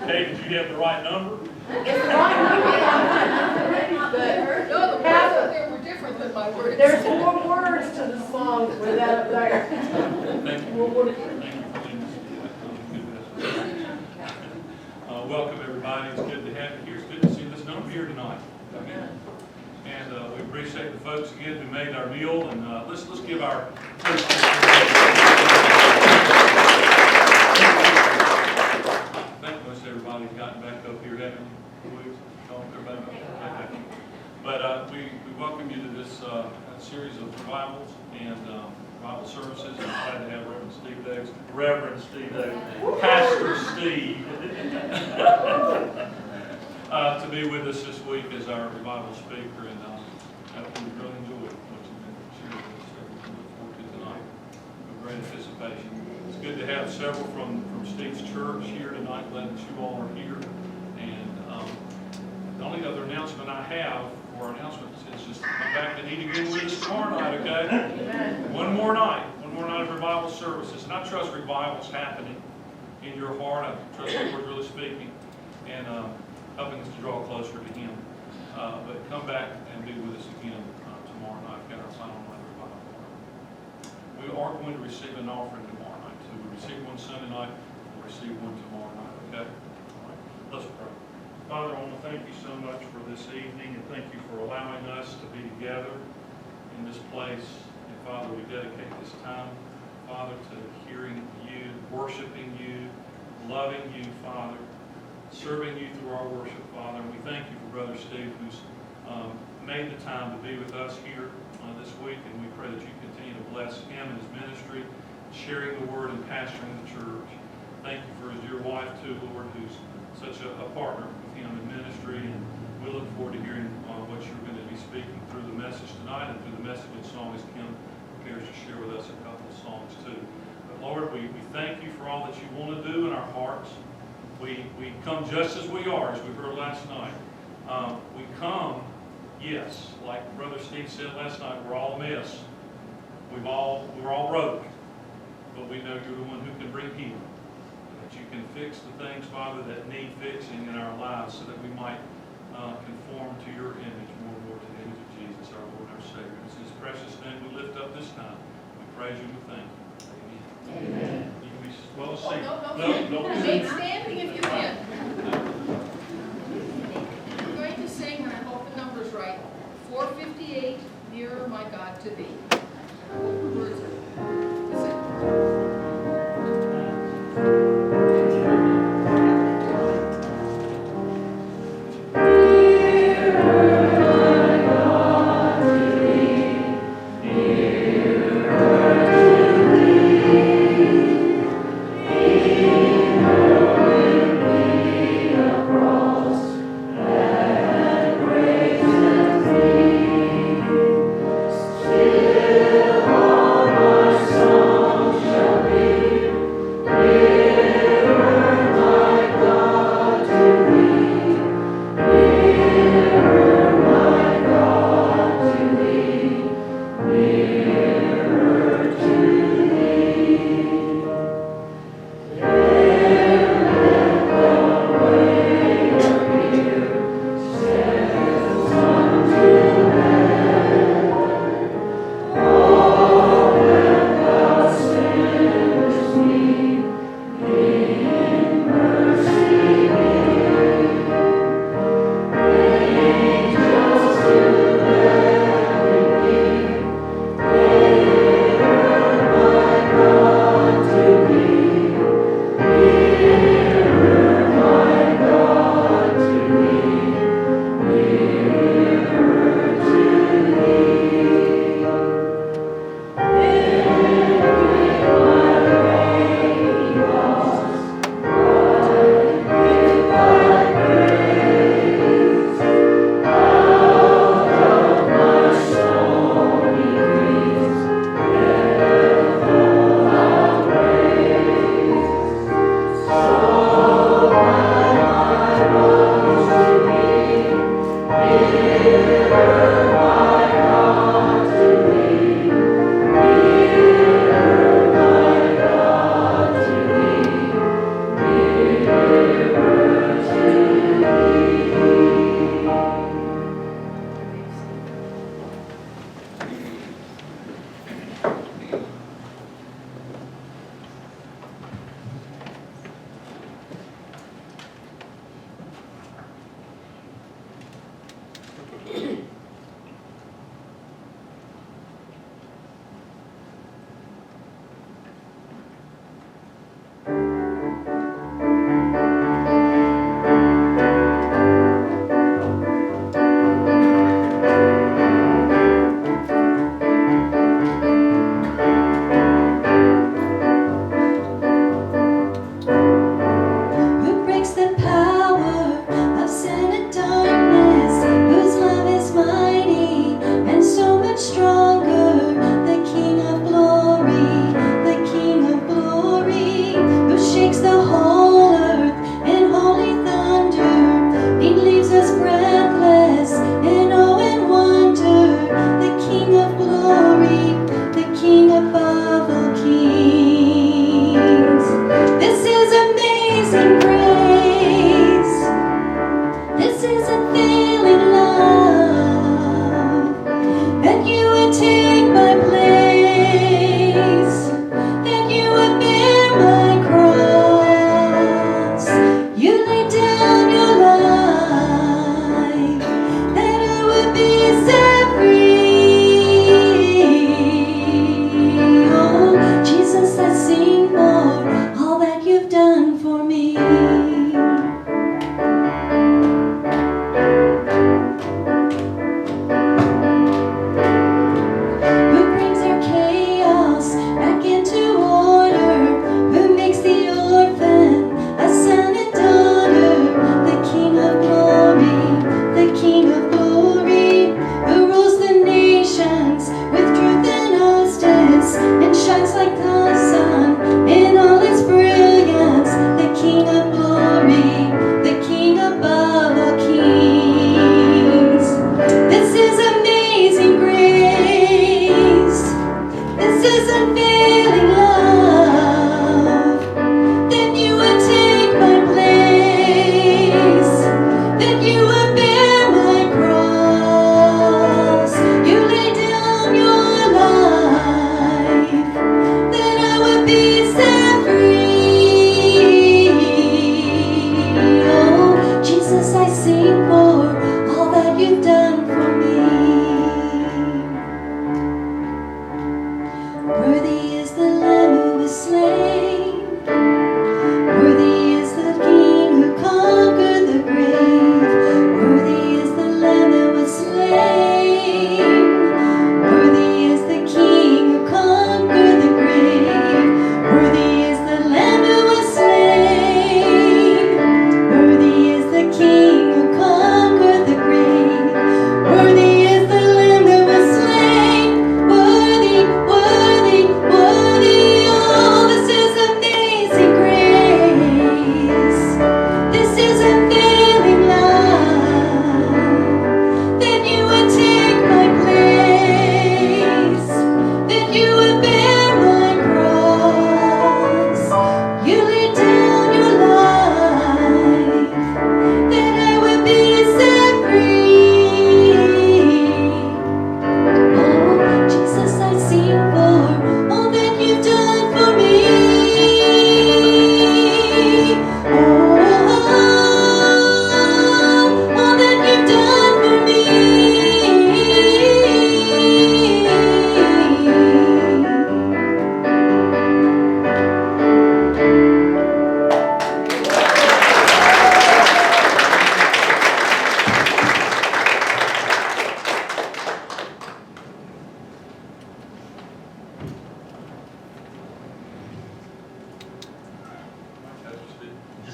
Okay, did you have the right number? It's the right number. No, the words there were different than my words. There's 4 words to the song with that up there. Thank you. We'll Thank you for doing this. Welcome, everybody. It's good to have you here. It's good to see this number here tonight. Amen. And we appreciate the folks again who made our meal. And let's give our I think most everybody's gotten back up here, haven't you? Okay. But we welcome you to this series of revivals and Bible services. I'm glad to have Reverend Steve Davis, Pastor Steve, to be with us this week as our revival speaker. And we really enjoyed what you've been sharing with us. We look forward to tonight with great anticipation. It's good to have several from Steve's church here tonight, glad that you all are here. And the only other announcement I have for our announcements is just come back and eat again with us tomorrow night, okay? Amen. One more night of revival services. And I trust revival's happening in your heart. I trust the Lord really speaking and helping us to draw closer to Him. But come back and be with us again tomorrow night. We've got our final night of revival. We are going to receive an offering tomorrow night. So we receive one Sunday night, we'll receive one tomorrow night, okay? All right. Let's pray. Father, I want to thank you so much for this evening, and thank you for allowing us to be together in this place. And Father, we dedicate this time, Father, to hearing you, worshiping you, loving you, Father, serving you through our worship, Father. And we thank you for Brother Steve, who's made the time to be with us here this week, and we pray that you continue to bless him and his ministry, sharing the word and pastoring the church. Thank you for his dear wife, too, Lord, who's such a partner with him in ministry, and we look forward to hearing what you're going to be speaking through the message tonight and through the message and song as Kim prepares to share with us a couple of songs, too. But Lord, we thank you for all that you want to do in our hearts. We come just as we are, as we heard last night. We come, yes, like Brother Steve said last night, we're all a mess. We're all broke. But we know you're the one who can bring healing. That you can fix the things, Father, that need fixing in our lives so that we might conform to your image more and more to the image of Jesus, our Lord and our Savior. It's in his precious name we lift up this time. We praise you and we thank you. Amen. You can be well seated. No. Remain standing if you can. We're going to sing, and I hope the number's right, 458, Nearer My God to Thee. Words are, is it? Yeah.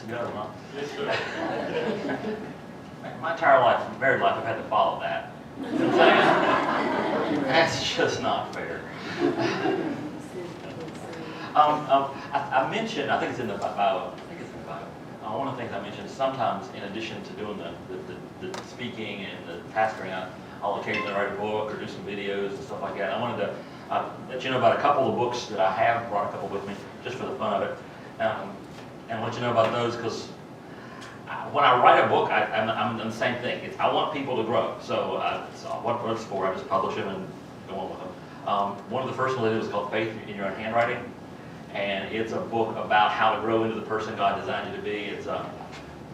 to go, huh? Yes, sir. My entire life, married life, I've had to follow that. You know what I'm saying? That's just not fair. I mentioned, I think it's in the bio, one of the things I mentioned, sometimes in addition to doing the speaking and the pastoring, I'll occasionally write a book or do some videos and stuff like that. I wanted to let you know about a couple of books that I have, brought a couple with me, just for the fun of it, and let you know about those, because when I write a book, I'm the same thing. I want people to grow. So what it's for, I just publish them and go on with them. One of the first ones I did was called Faith in Your Own Handwriting. And it's a book about how to grow into the person God designed you to be. It's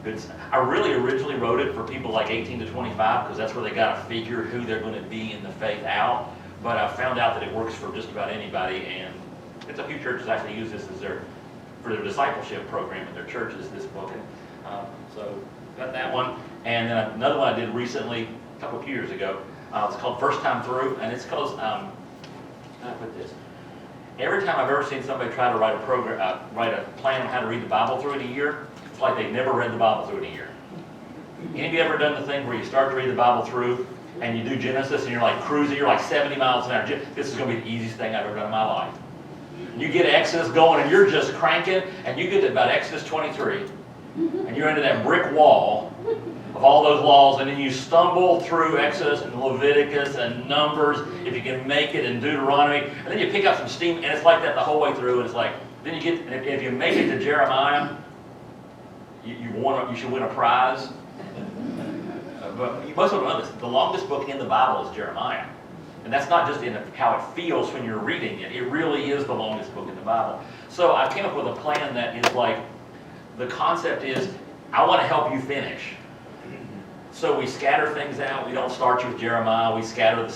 good. I really originally wrote it for people like 18 to 25 because that's where they got to figure who they're going to be in the faith out. But I found out that it works for just about anybody, and it's a few churches actually use this as for their discipleship program in their churches. This book, and so got that one. And then another one I did recently, a few years ago. It's called First Time Through, and it's called. How do I put this? Every time I've ever seen somebody try to write a plan on how to read the Bible through in a year, it's like they've never read the Bible through in a year. Any of you ever done the thing where you start to read the Bible through and you do Genesis and you're like cruising, you're like 70 miles an hour. This is going to be the easiest thing I've ever done in my life. You get Exodus going and you're just cranking, and you get to about Exodus 23 and you're into that brick wall of all those laws, and then you stumble through Exodus and Leviticus and Numbers, if you can make it, and Deuteronomy, and then you pick up some steam, and it's like that the whole way through, and it's like, then you get, if you make it to Jeremiah, you should win a prize. But most of them know this, the longest book in the Bible is Jeremiah. And that's not just in how it feels when you're reading it, it really is the longest book in the Bible. So I came up with a plan that is like, the concept is, I want to help you finish. So we scatter things out. We don't start you with Jeremiah. We scatter the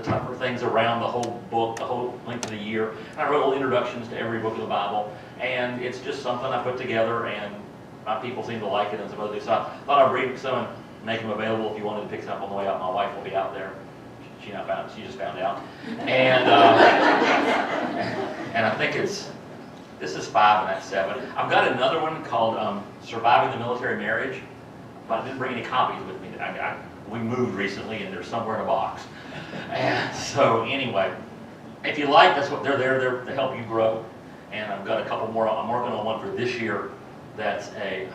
tougher things around the whole book, the whole length of the year. And I wrote little introductions to every book of the Bible. And it's just something I put together, and my people seem to like it and some other things. So I thought I'd bring some and make them available if you wanted to pick some up on the way out. My wife will be out there. She just found out. And and I think this is 5 and that's 7. I've got another one called Surviving the Military Marriage. But I didn't bring any copies with me. We moved recently, and they're somewhere in a box. And so anyway, if you like, that's what they're there to help you grow. And I've got a couple more. I'm working on one for this year. That's I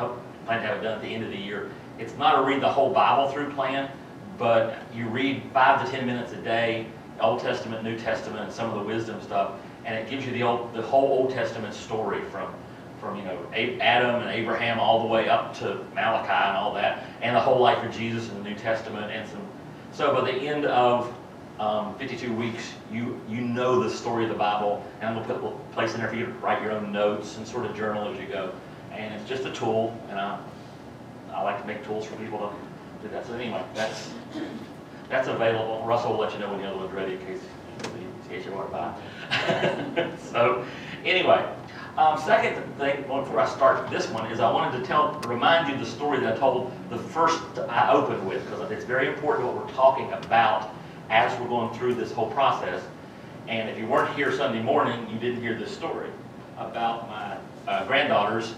plan to have it done at the end of the year. It's not a read the whole Bible through plan, but you read 5 to 10 minutes a day, Old Testament, New Testament, some of the wisdom stuff, and it gives you the whole Old Testament story from Adam and Abraham all the way up to Malachi and all that, and the whole life of Jesus in the New Testament, and so by the end of 52 weeks, you know the story of the Bible, and I'm going to put a place in there for you to write your own notes and sort of journal as you go. And it's just a tool, and I like to make tools for people to do that. So anyway, that's available. Russell will let you know when the other one's ready in case you want to buy. So anyway. Second thing, before I start this one, is I wanted to remind you the story that I told the first I opened with, because it's very important what we're talking about as we're going through this whole process. And if you weren't here Sunday morning, you didn't hear this story about my granddaughters.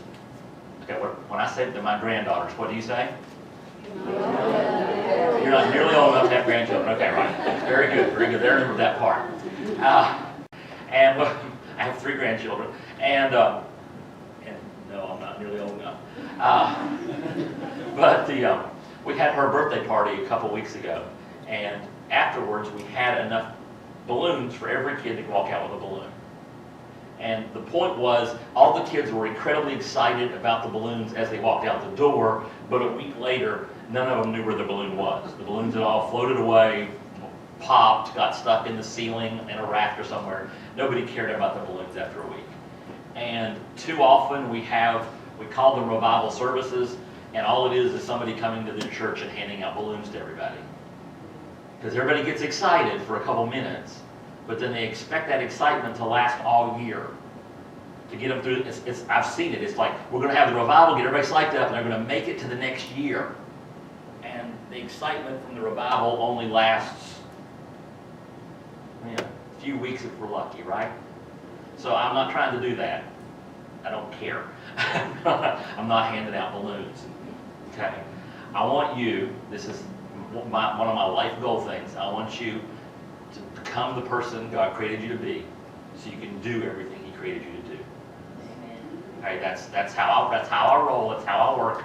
Okay, when I say to my granddaughters, what do you say? You're not nearly old enough to have grandchildren. Okay, right. Very good, very good. They remember that part. And I have 3 grandchildren. And no, I'm not nearly old enough. But we had her birthday party a couple weeks ago, and afterwards we had enough balloons for every kid to walk out with a balloon. And the point was, all the kids were incredibly excited about the balloons as they walked out the door, but a week later, none of them knew where the balloon was. The balloons had all floated away, popped, got stuck in the ceiling in a rafter somewhere. Nobody cared about the balloons after a week. And too often we call them revival services, and all it is somebody coming to the church and handing out balloons to everybody. Because everybody gets excited for a couple minutes, but then they expect that excitement to last all year. To get them through, I've seen it. It's like, we're going to have the revival, get everybody psyched up, and they're going to make it to the next year. And the excitement from the revival only lasts a few weeks if we're lucky, right? So I'm not trying to do that. I don't care. I'm not handing out balloons. Okay? I want you, this is one of my life goal things, I want you to become the person God created you to be so you can do everything He created you to do. Okay, that's how I roll, that's how I work,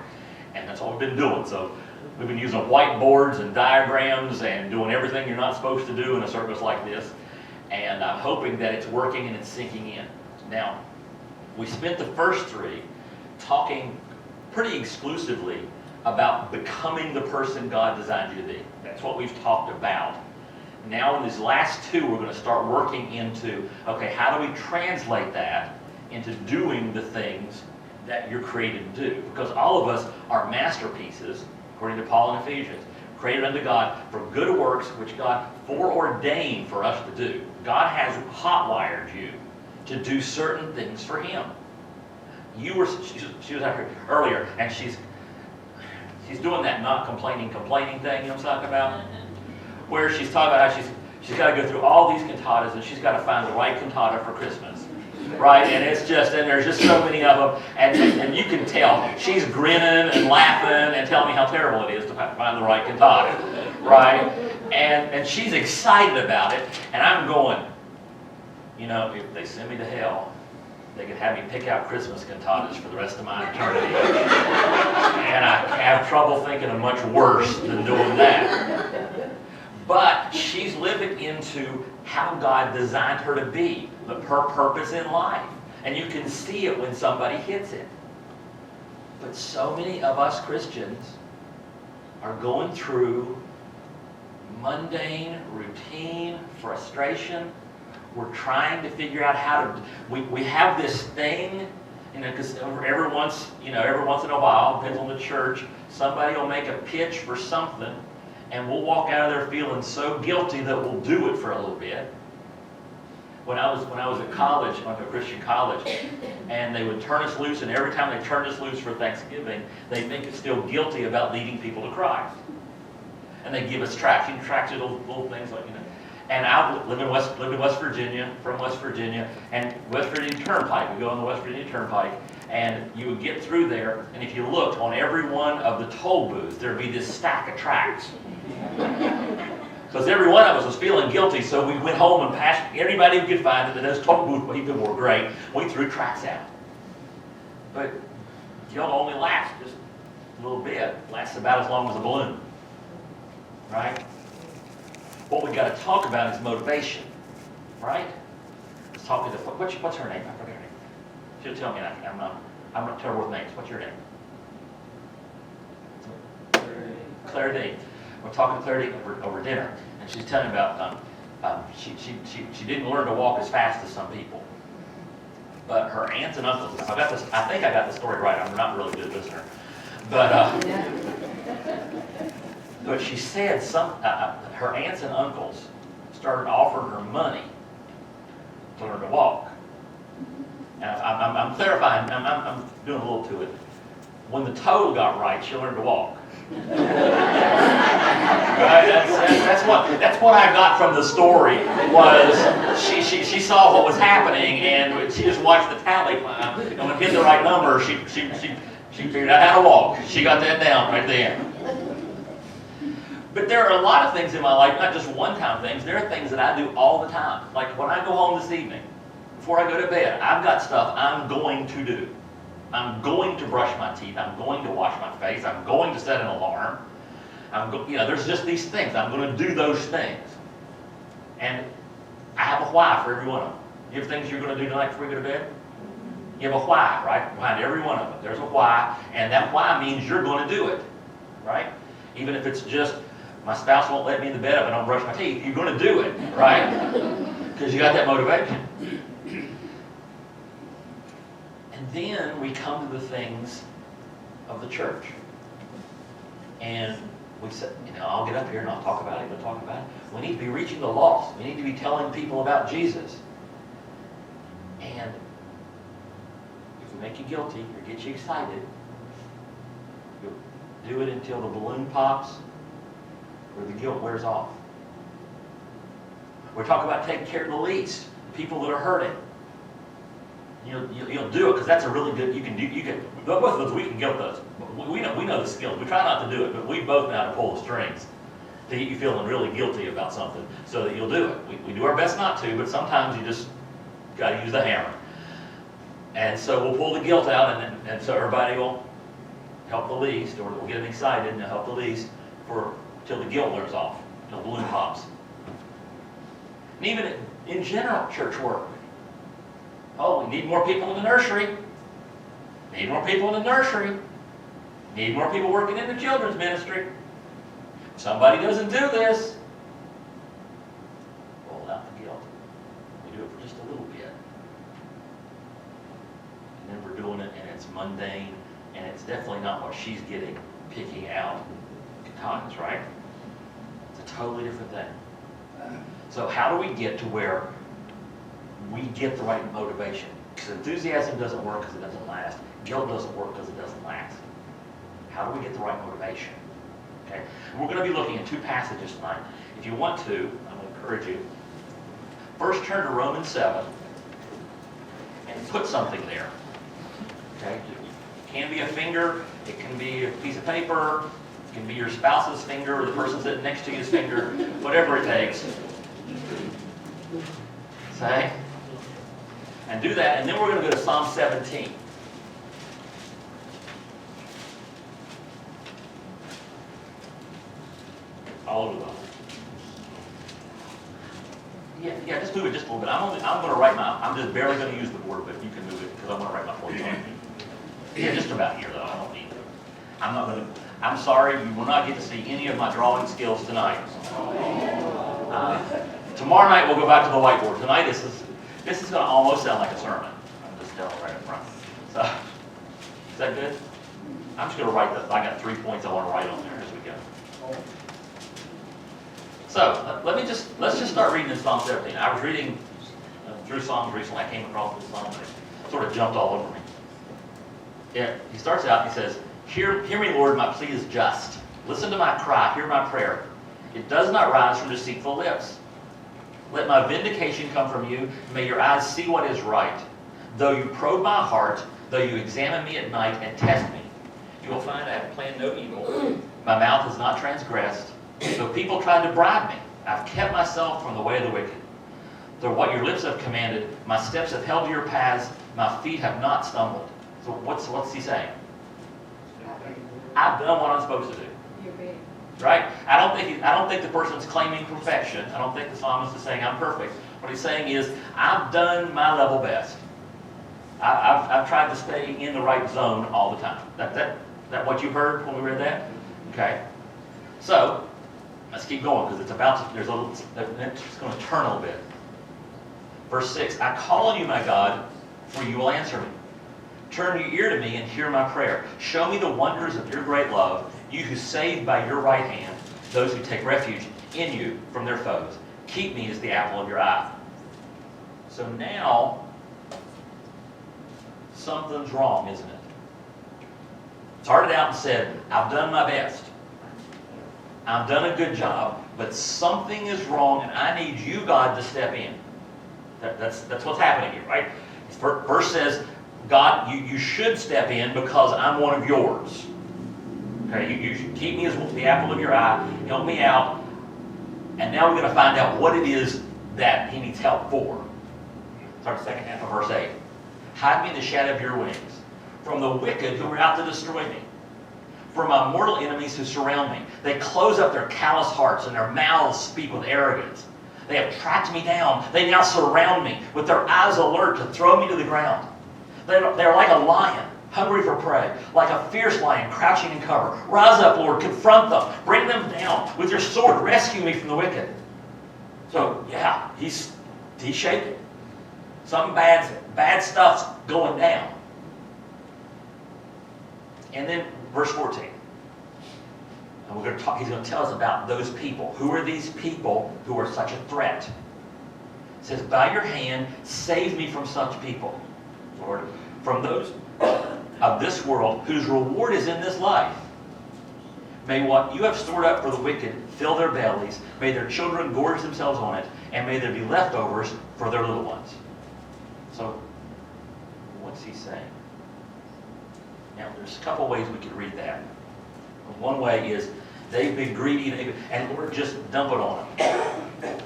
and that's what we've been doing. So we've been using whiteboards and diagrams and doing everything you're not supposed to do in a service like this, and I'm hoping that it's working and it's sinking in. Now, we spent the first three talking pretty exclusively about becoming the person God designed you to be. That's what we've talked about. Now in these last two, we're going to start working into, okay, how do we translate that into doing the things that you're created to do? Because all of us are masterpieces, according to Paul in Ephesians, created unto God for good works which God foreordained for us to do. God has hotwired you to do certain things for Him. She was out here earlier, and she's doing that not complaining thing, you know what I'm talking about? Where she's talking about how she's got to go through all these cantatas, and she's got to find the right cantata for Christmas. Right? And it's just, and there's just so many of them, and you can tell she's grinning and laughing and telling me how terrible it is to find the right cantata. Right? And she's excited about it, and I'm going, you know, if they send me to hell, they could have me pick out Christmas cantatas for the rest of my eternity. And I have trouble thinking of much worse than doing that. But she's living into how God designed her to be, her purpose in life. And you can see it when somebody hits it. But so many of us Christians are going through mundane, routine, frustration. We're trying to figure out how to, we have this thing, you know, because every once in a while, depends on the church, somebody will make a pitch for something, and we'll walk out of there feeling so guilty that we'll do it for a little bit. When I was at college, I went to a Christian college, and they would turn us loose, and every time they turned us loose for Thanksgiving, they'd make us feel guilty about leading people to Christ. And they'd give us tracts. You know, tracts are little things like, you know. And I lived in West Virginia, from West Virginia, and West Virginia Turnpike. We go on the West Virginia Turnpike, and you would get through there, and if you looked on every one of the toll booths, there'd be this stack of tracts. Because every one of us was feeling guilty, so we went home and passed anybody we could find that those toll booth people were great. We threw tracts out. But y'all only last just a little bit. Lasts about as long as a balloon. Right? What we got to talk about is motivation. Right? Let's talk to what's her name? I forget her name. She'll tell me. I'm not terrible with names. What's your name? Claire Dean. We're talking to Claire Dean over dinner, and she's telling me about she didn't learn to walk as fast as some people, but her aunts and uncles. I think I got the story right. I'm not a really good listener, but she said her aunts and uncles started offering her money to learn to walk. And I'm clarifying. I'm doing a little to it. When the total got right, she learned to walk. Right? That's what I got from the story. Was she saw what was happening, and she just watched the tally climb, and when it hit the right number, she figured out how to walk. She got that down right there. But there are a lot of things in my life, not just one-time things. There are things that I do all the time. Like when I go home this evening, before I go to bed, I've got stuff I'm going to do. I'm going to brush my teeth. I'm going to wash my face. I'm going to set an alarm. There's just these things. I'm going to do those things. And I have a why for every one of them. You have things you're going to do tonight before you go to bed? You have a why, right? Behind every one of them. There's a why, and that why means you're going to do it, right? Even if it's just, my spouse won't let me in the bed if I don't brush my teeth, you're going to do it, right? Because you got that motivation. And then we come to the things of the church. And we said, I'll get up here and I'll talk about it, we'll talk about it. We need to be reaching the lost. We need to be telling people about Jesus. And if we make you guilty or get you excited, you'll do it until the balloon pops or the guilt wears off. We're talking about taking care of the least, the people that are hurting. You'll do it because that's a really good, you can, both of us, we can guilt those. We know the skills. We try not to do it, but we both know how to pull the strings to get you feeling really guilty about something so that you'll do it. We do our best not to, but sometimes you just got to use the hammer. And so we'll pull the guilt out, and so everybody will help the least, or we'll get them excited and help the least till the guilt wears off, till the balloon pops. And even in general church work, oh, we need more people in the nursery. Need more people in the nursery. Need more people working in the children's ministry. Somebody doesn't do this. Roll out the guilt. We do it for just a little bit. And then we're doing it, and it's mundane, and it's definitely not what she's picking out times, right? It's a totally different thing. So how do we get to where we get the right motivation? Because enthusiasm doesn't work because it doesn't last. Guilt doesn't work because it doesn't last. How do we get the right motivation? Okay, we're going to be looking at two passages tonight. If you want to, I'm going to encourage you. First, turn to Romans 7 and put something there. Okay, it can be a finger, it can be a piece of paper, it can be your spouse's finger or the person sitting next to you's finger, whatever it takes. Say, and do that, and then we're going to go to Psalm 17. All over the Bible. Yeah, just move it just a little bit. I'm going to write I'm just barely going to use the board, but you can move it because I'm going to write my points on it. Yeah, just about here though. I don't need to. I'm sorry, you will not get to see any of my drawing skills tonight. Tomorrow night we'll go back to the whiteboard. Tonight this is going to almost sound like a sermon. I'm just telling right up front. So, is that good? I'm just going to write I got 3 points I want to write on there as we go. So let's just start reading in Psalm 17. I was reading through Psalms recently. I came across this Psalm and it sort of jumped all over me. Yeah, he starts out and he says, Hear me, Lord, my plea is just. Listen to my cry, hear my prayer. It does not rise from deceitful lips. Let my vindication come from you. May your eyes see what is right. Though you probe my heart, though you examine me at night and test me, you will find I have planned no evil. My mouth has not transgressed. Though people tried to bribe me, I've kept myself from the way of the wicked. Though what your lips have commanded, my steps have held to your paths, my feet have not stumbled. So what's he saying? I've done what I'm supposed to do. Right? I don't think the person's claiming perfection. I don't think the psalmist is saying I'm perfect. What he's saying is I've done my level best. I've tried to stay in the right zone all the time. That what you heard when we read that? Okay. So let's keep going because it's about to, it's going to turn a little bit. Verse 6, I call on you, my God, for you will answer me. Turn your ear to me and hear my prayer. Show me the wonders of your great love, you who save by your right hand those who take refuge in you from their foes. Keep me as the apple of your eye. So now, something's wrong, isn't it? Started out and said, I've done my best. I've done a good job, but something is wrong and I need you, God, to step in. That's what's happening here, right? Verse says, God, you should step in because I'm one of yours. Okay, you should keep me as the apple of your eye, help me out, and now we're going to find out what it is that he needs help for. Start the second half of verse 8. Hide me in the shadow of your wings from the wicked who are out to destroy me, from my mortal enemies who surround me. They close up their callous hearts and their mouths speak with arrogance. They have tracked me down. They now surround me with their eyes alert to throw me to the ground. They're like a lion, hungry for prey, like a fierce lion crouching in cover. Rise up, Lord, confront them. Bring them down. With your sword, rescue me from the wicked. So, yeah, he's shaking. Some bad stuff's going down. And then verse 14. And we're going to talk, he's going to tell us about those people. Who are these people who are such a threat? It says, by your hand, save me from such people, Lord, from those of this world whose reward is in this life. May what you have stored up for the wicked fill their bellies. May their children gorge themselves on it. And may there be leftovers for their little ones. So, is he saying? Now, there's a couple ways we could read that. One way is they've been greedy and we're just dumping on them.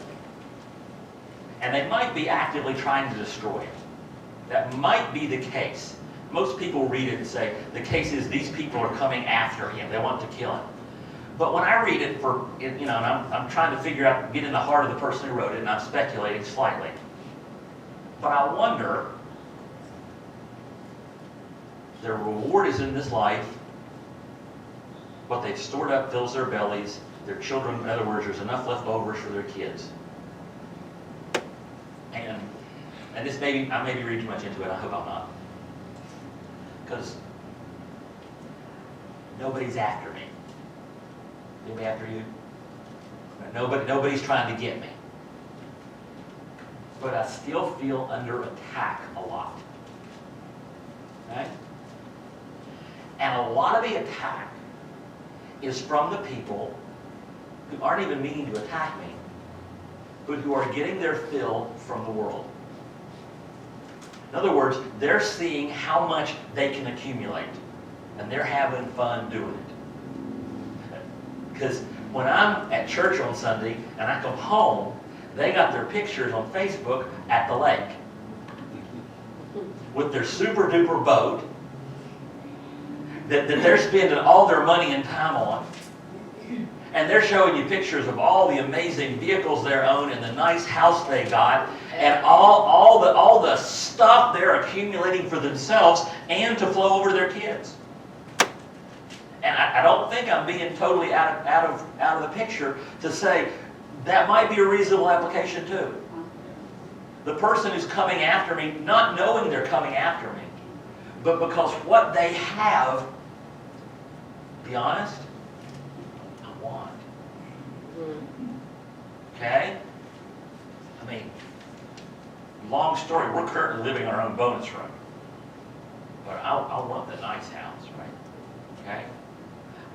And they might be actively trying to destroy him. That might be the case. Most people read it and say, the case is these people are coming after him. They want to kill him. But when I read it, and I'm trying to figure out, get in the heart of the person who wrote it, and I'm speculating slightly. But I wonder, their reward is in this life. What they've stored up fills their bellies. Their children, in other words, there's enough leftovers for their kids. And this I may be reading too much into it. I hope I'm not. Because nobody's after me. Anybody after you? Nobody's trying to get me. But I still feel under attack a lot. Right? And a lot of the attack is from the people who aren't even meaning to attack me, but who are getting their fill from the world. In other words, they're seeing how much they can accumulate, and they're having fun doing it. Because when I'm at church on Sunday and I come home, they got their pictures on Facebook at the lake with their super duper boat that they're spending all their money and time on. And they're showing you pictures of all the amazing vehicles they own and the nice house they got and all the stuff they're accumulating for themselves and to flow over to their kids. And I don't think I'm being totally out of the picture to say that might be a reasonable application too. The person who's coming after me, not knowing they're coming after me, but because what they have, be honest, I want. Okay? I mean, long story, we're currently living in our own bonus room. But I want the nice house, right? Okay?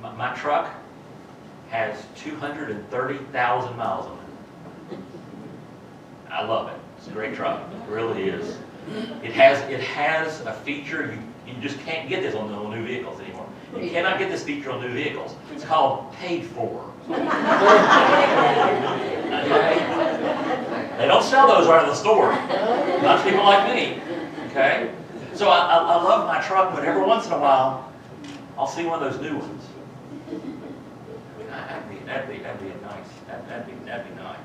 My truck has 230,000 miles on it. I love it. It's a great truck. It really is. It has a feature you just can't get this on new vehicles anymore. You cannot get this feature on new vehicles. It's called paid for. Okay? They don't sell those right in the store. Not to people like me. Okay? So I love my truck, but every once in a while, I'll see one of those new ones. That'd be nice.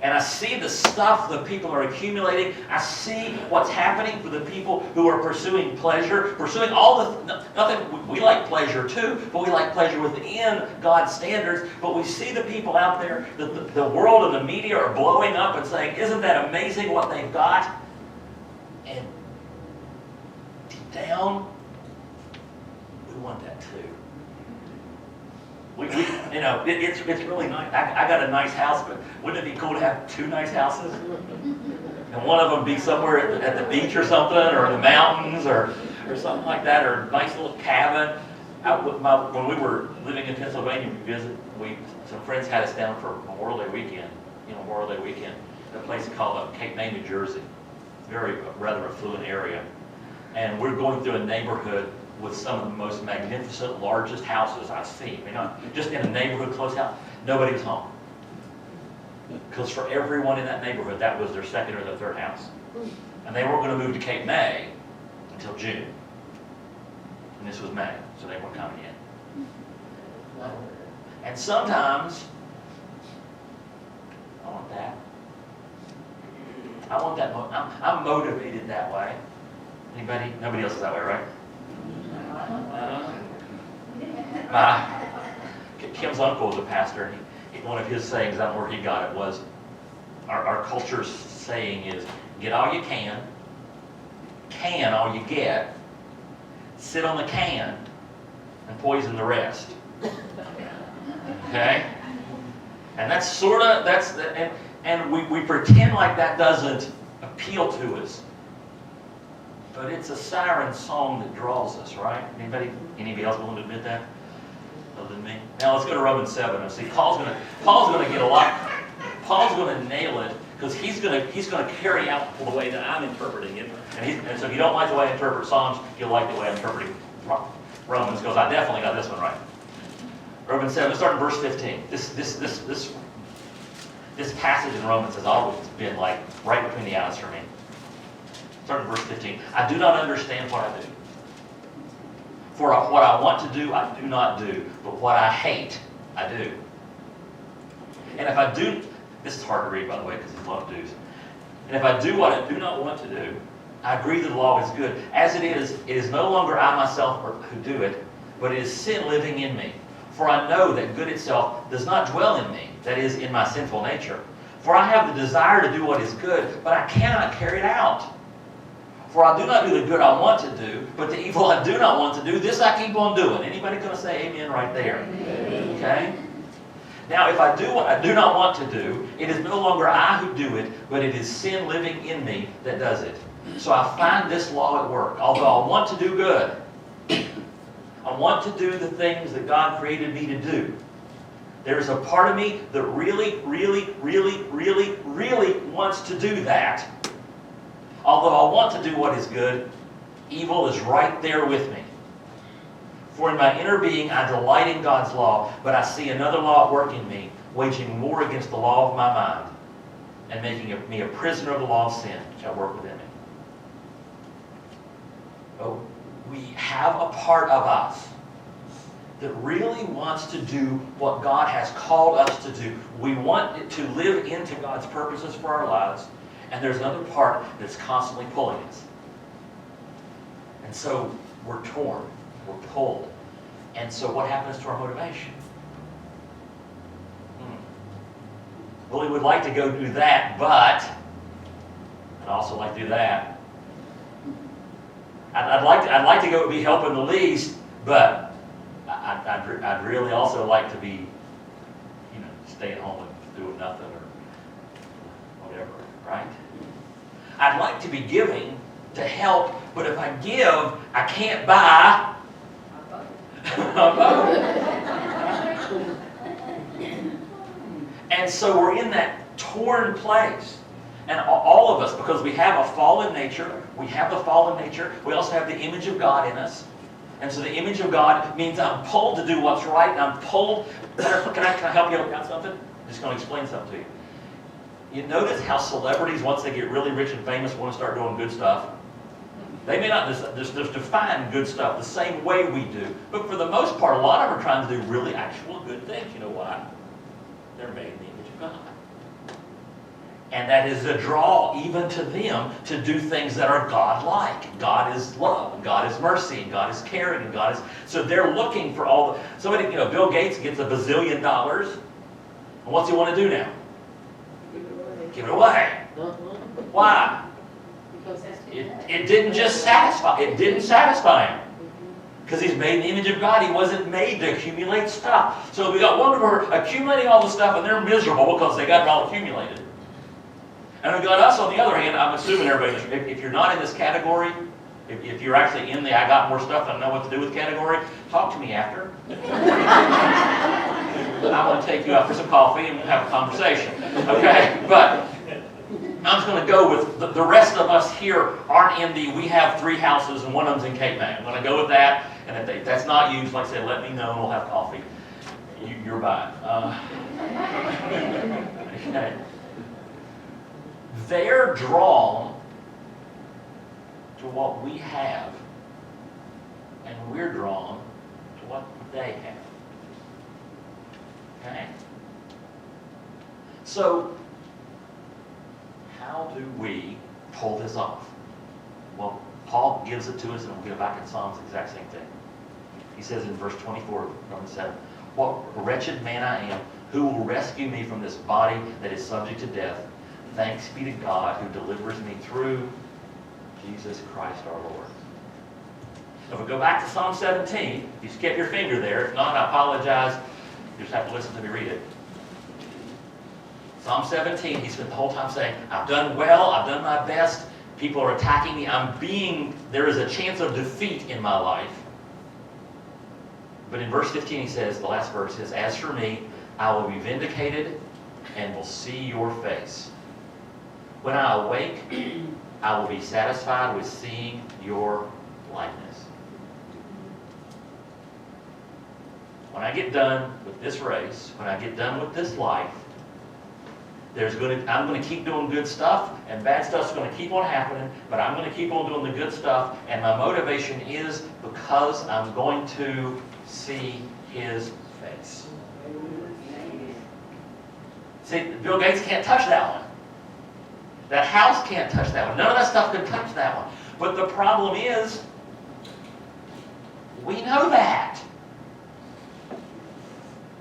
And I see the stuff the people are accumulating. I see what's happening for the people who are pursuing pleasure, pursuing nothing. We like pleasure too, but we like pleasure within God's standards. But we see the people out there, the world and the media are blowing up and saying, isn't that amazing what they've got? And deep down, we want that too. It's really nice. I got a nice house, but wouldn't it be cool to have two nice houses? And one of them be somewhere at the beach or something, or in the mountains, or something like that, or a nice little cabin. When we were living in Pennsylvania, some friends had us down for Memorial Day weekend. A place called Cape May, New Jersey, rather affluent area, and we're going through a neighborhood with some of the most magnificent, largest houses I've seen. Just in a neighborhood close house, nobody was home. Because for everyone in that neighborhood, that was their second or their third house. And they weren't going to move to Cape May until June. And this was May, so they weren't coming in. And sometimes, I want that. I'm motivated that way. Anybody? Nobody else is that way, right? Kim's uncle was a pastor. One of his sayings, I don't know where he got it, was our culture's saying is, get all you can all you get, sit on the can, and poison the rest. Okay? And that's and we pretend like that doesn't appeal to us. But it's a siren song that draws us, right? Anybody else willing to admit that? Other than me? Now let's go to Romans 7 and see. Paul's going to nail it because he's gonna carry out the way that I'm interpreting it. And so if you don't like the way I interpret Psalms, you'll like the way I'm interpreting Romans, because I definitely got this one right. Romans 7, let's start in verse 15. This passage in Romans has always been like right between the eyes for me. Start in verse 15. I do not understand what I do. For what I want to do, I do not do. But what I hate, I do. And if I do, this is hard to read, by the way, because there's a lot of do's. And if I do what I do not want to do, I agree that the law is good. As it is no longer I myself who do it, but it is sin living in me. For I know that good itself does not dwell in me, that is, in my sinful nature. For I have the desire to do what is good, but I cannot carry it out. For I do not do the good I want to do, but the evil I do not want to do, this I keep on doing. Anybody going to say amen right there? Okay? Now, if I do what I do not want to do, it is no longer I who do it, but it is sin living in me that does it. So I find this law at work. Although I want to do good, I want to do the things that God created me to do, there is a part of me that really, really, really, really, really wants to do that. Although I want to do what is good, evil is right there with me. For in my inner being I delight in God's law, but I see another law at work in me, waging war against the law of my mind, and making me a prisoner of the law of sin, which I work within me. Oh, we have a part of us that really wants to do what God has called us to do. We want it to live into God's purposes for our lives, and there's another part that's constantly pulling us. And so we're torn, we're pulled. And so what happens to our motivation? Well, we would like to go do that, but I'd also like to do that. I'd like to go be helping the least, but I'd really also like to be, staying home and doing nothing or whatever, right? I'd like to be giving to help, but if I give, I can't buy a boat. And so we're in that torn place. And all of us, because we have a fallen nature, we also have the image of God in us. And so the image of God means I'm pulled to do what's right, and I'm pulled. Can I help you out something? I'm just going to explain something to you. You notice how celebrities, once they get really rich and famous, want to start doing good stuff? They may not just define good stuff the same way we do, but for the most part, a lot of them are trying to do really actual good things. You know why? They're made in the image of God. And that is a draw even to them to do things that are God-like. God is love, and God is mercy, and God is caring, and God is... So they're looking for all the... Somebody, Bill Gates gets $1 billion, and what's he want to do now? Give it away. Why? It didn't just satisfy. It didn't satisfy him. Because he's made in the image of God. He wasn't made to accumulate stuff. So we got one who are accumulating all the stuff, and they're miserable because they got it all accumulated. And we've got us, on the other hand, I'm assuming everybody, if you're not in this category, if you're actually in the I got more stuff than I know what to do with category, talk to me after. I want to take you out for some coffee and have a conversation. Okay? But I'm just going to go with the rest of us here aren't in the we have 3 houses and one of them's in Cape May. I'm going to go with that. And if that's not you, like I said, let me know and we'll have coffee. You're buying. Okay. They're drawn to what we have, and we're drawn to what they have. Okay? So, how do we pull this off? Well, Paul gives it to us, and we'll get back in Psalms, the exact same thing. He says in verse 24, Romans 7, "What wretched man I am, who will rescue me from this body that is subject to death? Thanks be to God who delivers me through Jesus Christ our Lord." If we go back to Psalm 17, if you skip your finger there, if not, I apologize. You just have to listen to me read it. Psalm 17, he spent the whole time saying, I've done well, I've done my best, people are attacking me, there is a chance of defeat in my life. But in verse 15 he says, the last verse says, "As for me, I will be vindicated and will see your face." When I awake, I will be satisfied with seeing your likeness. When I get done with this race, when I get done with this life, I'm going to keep doing good stuff, and bad stuff's going to keep on happening, but I'm going to keep on doing the good stuff, and my motivation is because I'm going to see His face. See, Bill Gates can't touch that one. That house can't touch that one. None of that stuff can touch that one. But the problem is, we know that.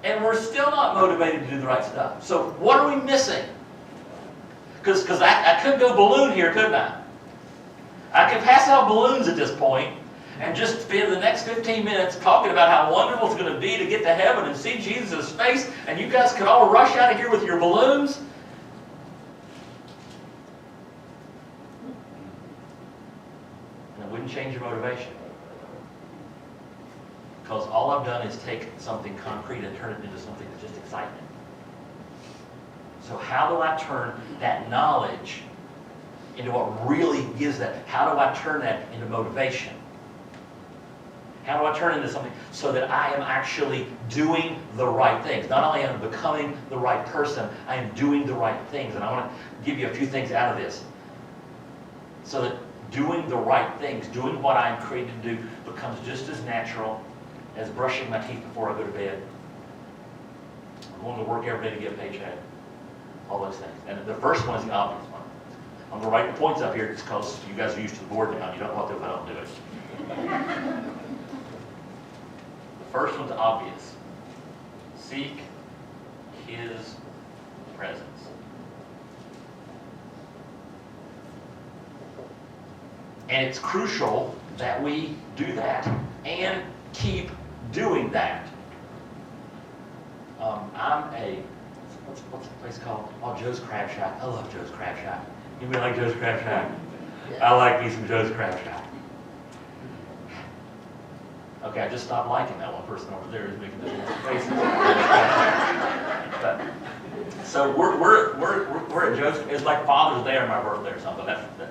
And we're still not motivated to do the right stuff. So what are we missing? Because I could go balloon here, couldn't I? I could pass out balloons at this point and just spend the next 15 minutes talking about how wonderful it's going to be to get to heaven and see Jesus' face, and you guys could all rush out of here with your balloons. And it wouldn't change your motivation. Because all I've done is take something concrete and turn it into something that's just excitement. So how do I turn that knowledge into what really gives that? How do I turn that into motivation? How do I turn it into something so that I am actually doing the right things? Not only am I becoming the right person, I am doing the right things. And I want to give you a few things out of this. So that doing the right things, doing what I'm created to do, becomes just as natural as brushing my teeth before I go to bed. I'm going to work every day to get a paycheck. All those things. And the first one is the obvious one. I'm going to write the points up here because you guys are used to the board now. You don't want to if I don't do it. The first one's obvious. Seek His presence. And it's crucial that we do that and keep doing that. What's the place called? Oh, Joe's Crab Shack. I love Joe's Crab Shack. Anybody like Joe's Crab Shack? I like me some Joe's Crab Shack. Okay, I just stopped liking that one person over there who's making those faces. But, so we're at Joe's. It's like Father's Day or my birthday or something.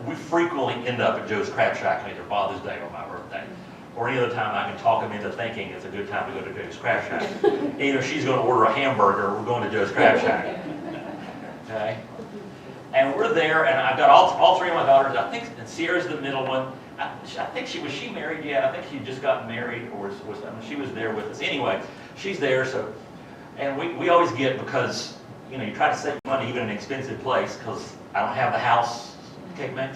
We frequently end up at Joe's Crab Shack on either Father's Day or my birthday, or any other time I can talk him into thinking it's a good time to go to Joe's Crab Shack. Either she's going to order a hamburger or we're going to Joe's Crab Shack. Okay? And we're there, and I've got all three of my daughters. I think and Sierra's the middle one. I think was she married yet? I think she just got married, or she was there with us. Anyway, she's there. So, and we always get, because you try to save money even in an expensive place, because I don't have the house. Okay, man.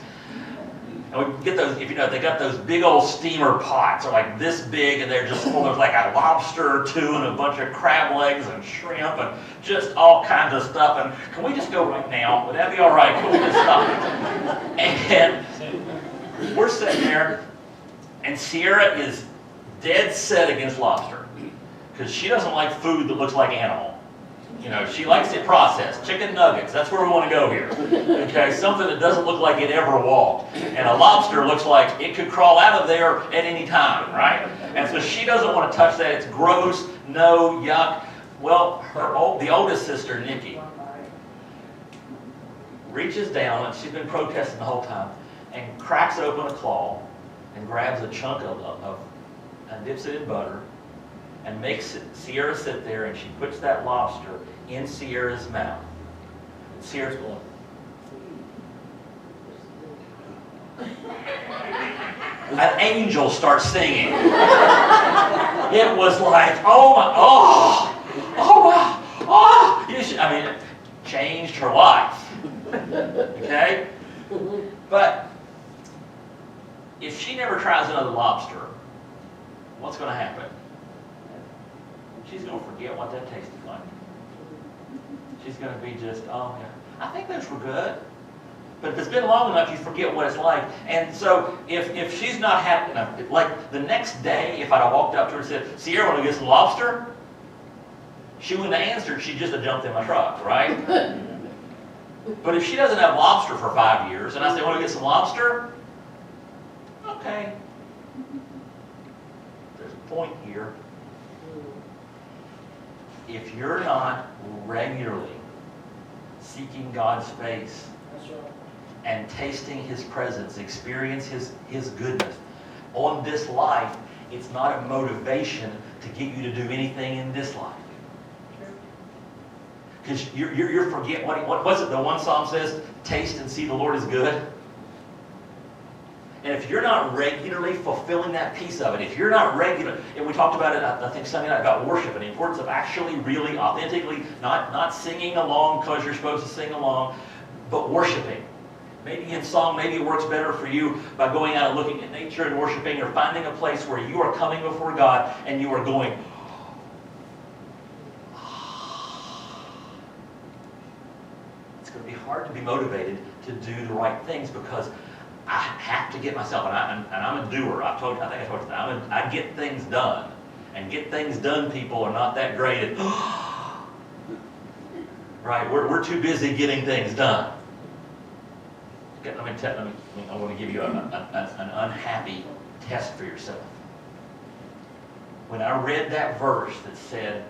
And we get those, if you know, they got those big old steamer pots, are like this big, and they're just full of like a lobster or two and a bunch of crab legs and shrimp and just all kinds of stuff. And can we just go right now? Would that be all right? Can we just stop? And we're sitting there, and Sierra is dead set against lobster because she doesn't like food that looks like animal. She likes it processed. Chicken nuggets, that's where we want to go here. Okay, something that doesn't look like it ever walked. And a lobster looks like it could crawl out of there at any time, right? And so she doesn't want to touch that. It's gross, no, yuck. Well, the oldest sister, Nikki, reaches down, and she's been protesting the whole time, and cracks open a claw and grabs a chunk of and dips it in butter and makes Sierra sit there, and she puts that lobster in Sierra's mouth. And Sierra's going. An angel starts singing. It was like, oh wow, oh. It changed her life. Okay? But if she never tries another lobster, what's going to happen? She's going to forget what that tasted like. She's going to be just, oh yeah, I think those were good. But if it's been long enough, you forget what it's like. And so if she's not happy, like the next day, if I'd have walked up to her and said, Sierra, want to get some lobster? She wouldn't have answered, she'd just have jumped in my truck, right? But if she doesn't have lobster for 5 years, and I say, want to get some lobster? Okay. There's a point here. If you're not regularly seeking God's face and tasting His presence, experience His goodness. On this life, it's not a motivation to get you to do anything in this life. Because you're forget what was it? The one psalm says, "Taste and see the Lord is good." And if you're not regularly fulfilling that piece of it, if you're not regular, and we talked about it, I think Sunday night, about worship and the importance of actually, really, authentically, not singing along because you're supposed to sing along, but worshiping. Maybe in song, maybe it works better for you by going out and looking at nature and worshiping, or finding a place where you are coming before God and you are going, it's going to be hard to be motivated to do the right things because I have to get myself, and I'm a doer. I think I told you that. I get things done. And get things done people are not that great at, right? We're too busy getting things done. Okay, I want to give you an unhappy test for yourself. When I read that verse that said,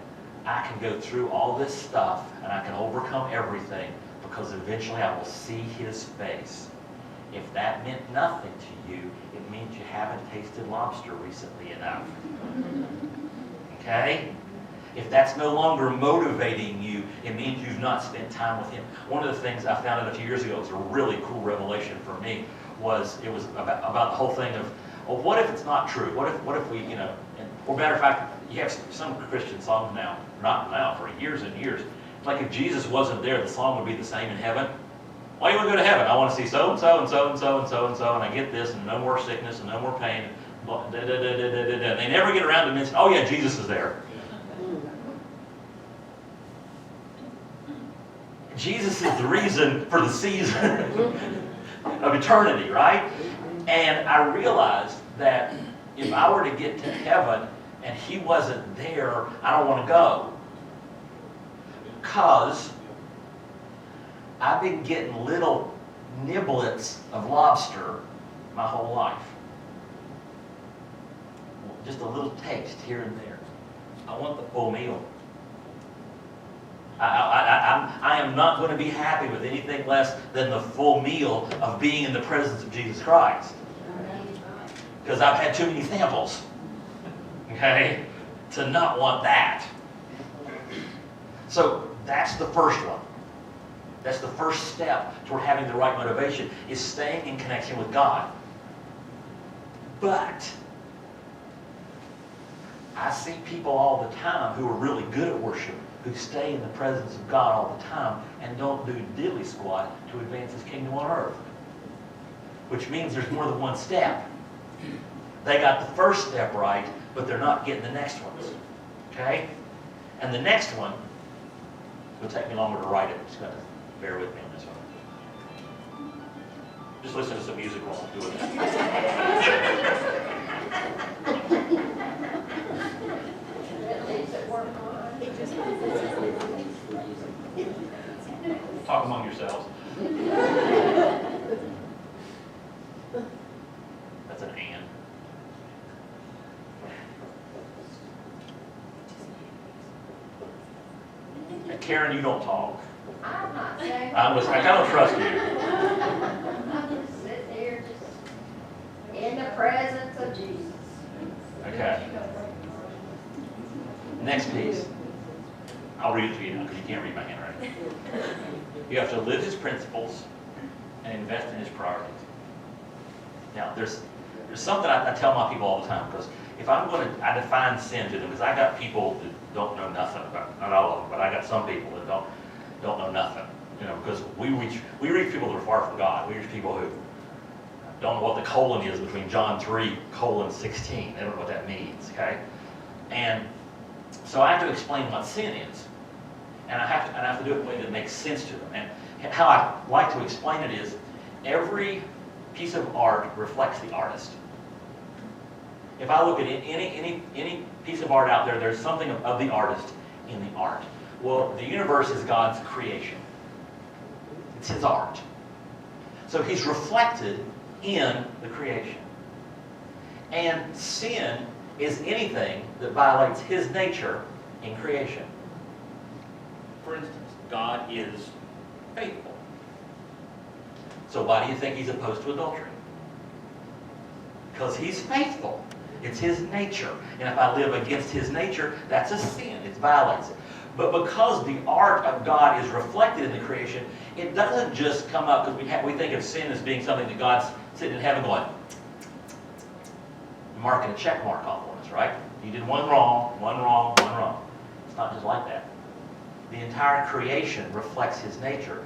I can go through all this stuff and I can overcome everything because eventually I will see His face. If that meant nothing to you, it means you haven't tasted lobster recently enough. Okay? If that's no longer motivating you, it means you've not spent time with Him. One of the things I found out a few years ago, it was a really cool revelation for me, was about the whole thing of, well, what if it's not true? What if we, or matter of fact, you have some Christian songs now, not now, for years and years. It's like if Jesus wasn't there, the song would be the same in heaven. Why do you want to go to heaven? I want to see so-and-so and so-and-so and so-and-so, and I get this, and no more sickness, and no more pain. And they never get around to mention, oh yeah, Jesus is there. Jesus is the reason for the season of eternity, right? And I realized that if I were to get to heaven and He wasn't there, I don't want to go. Because I've been getting little niblets of lobster my whole life. Just a little taste here and there. I want the full meal. I am not going to be happy with anything less than the full meal of being in the presence of Jesus Christ. Because I've had too many samples, okay, to not want that. So that's the first one. That's the first step toward having the right motivation, is staying in connection with God. But I see people all the time who are really good at worship, who stay in the presence of God all the time and don't do diddly squat to advance His kingdom on earth. Which means there's more than one step. They got the first step right, but they're not getting the next ones. Okay? And the next one, it'll take me longer to write it. Just got to bear with me on this one. Just listen to some music while I'm doing that. Talk among yourselves. That's an and. And Karen, you don't talk. I'm not saying. I don't trust you. I'm just sitting here, just in the presence of Jesus. Okay. Next piece. I'll read it to you now because you can't read my handwriting. You have to live His principles and invest in His priorities. Now, there's something I tell my people all the time, because if I'm going to, I define sin to them, because I got people that don't know nothing about, not all of them, but I got some people that don't know nothing. Because we reach people that are far from God. We reach people who don't know what the colon is between John 3:16. They don't know what that means, okay? And so I have to explain what sin is. And I have to do it in a way that makes sense to them. And how I like to explain it is, every piece of art reflects the artist. If I look at any piece of art out there, there's something of the artist in the art. Well, the universe is God's creation. It's His art. So He's reflected in the creation. And sin is anything that violates His nature in creation. For instance, God is faithful. So why do you think he's opposed to adultery? Because he's faithful. It's his nature. And if I live against his nature, that's a sin. It violates it. But because the art of God is reflected in the creation, it doesn't just come up because we think of sin as being something that God's sitting in heaven going, marking a check mark off on us, right? You did one wrong, one wrong, one wrong. It's not just like that. The entire creation reflects his nature.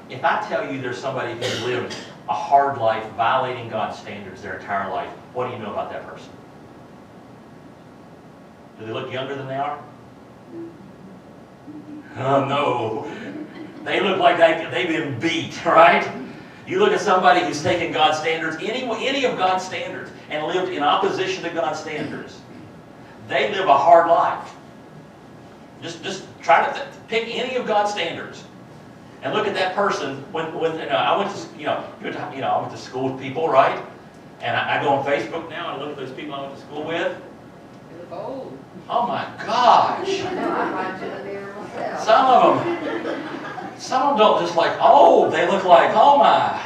If I tell you there's somebody who's lived a hard life, violating God's standards their entire life, what do you know about that person? Do they look younger than they are? Oh, no. They look like they've been beat, right? You look at somebody who's taken God's standards, any of God's standards, and lived in opposition to God's standards. They live a hard life. Just try to pick any of God's standards, and look at that person. When I went to I went to school with people, right? And I go on Facebook now and look at those people I went to school with. They look old. Oh my gosh! I know, I ride to the mirror myself. Some of them don't just like old. They look like, oh my.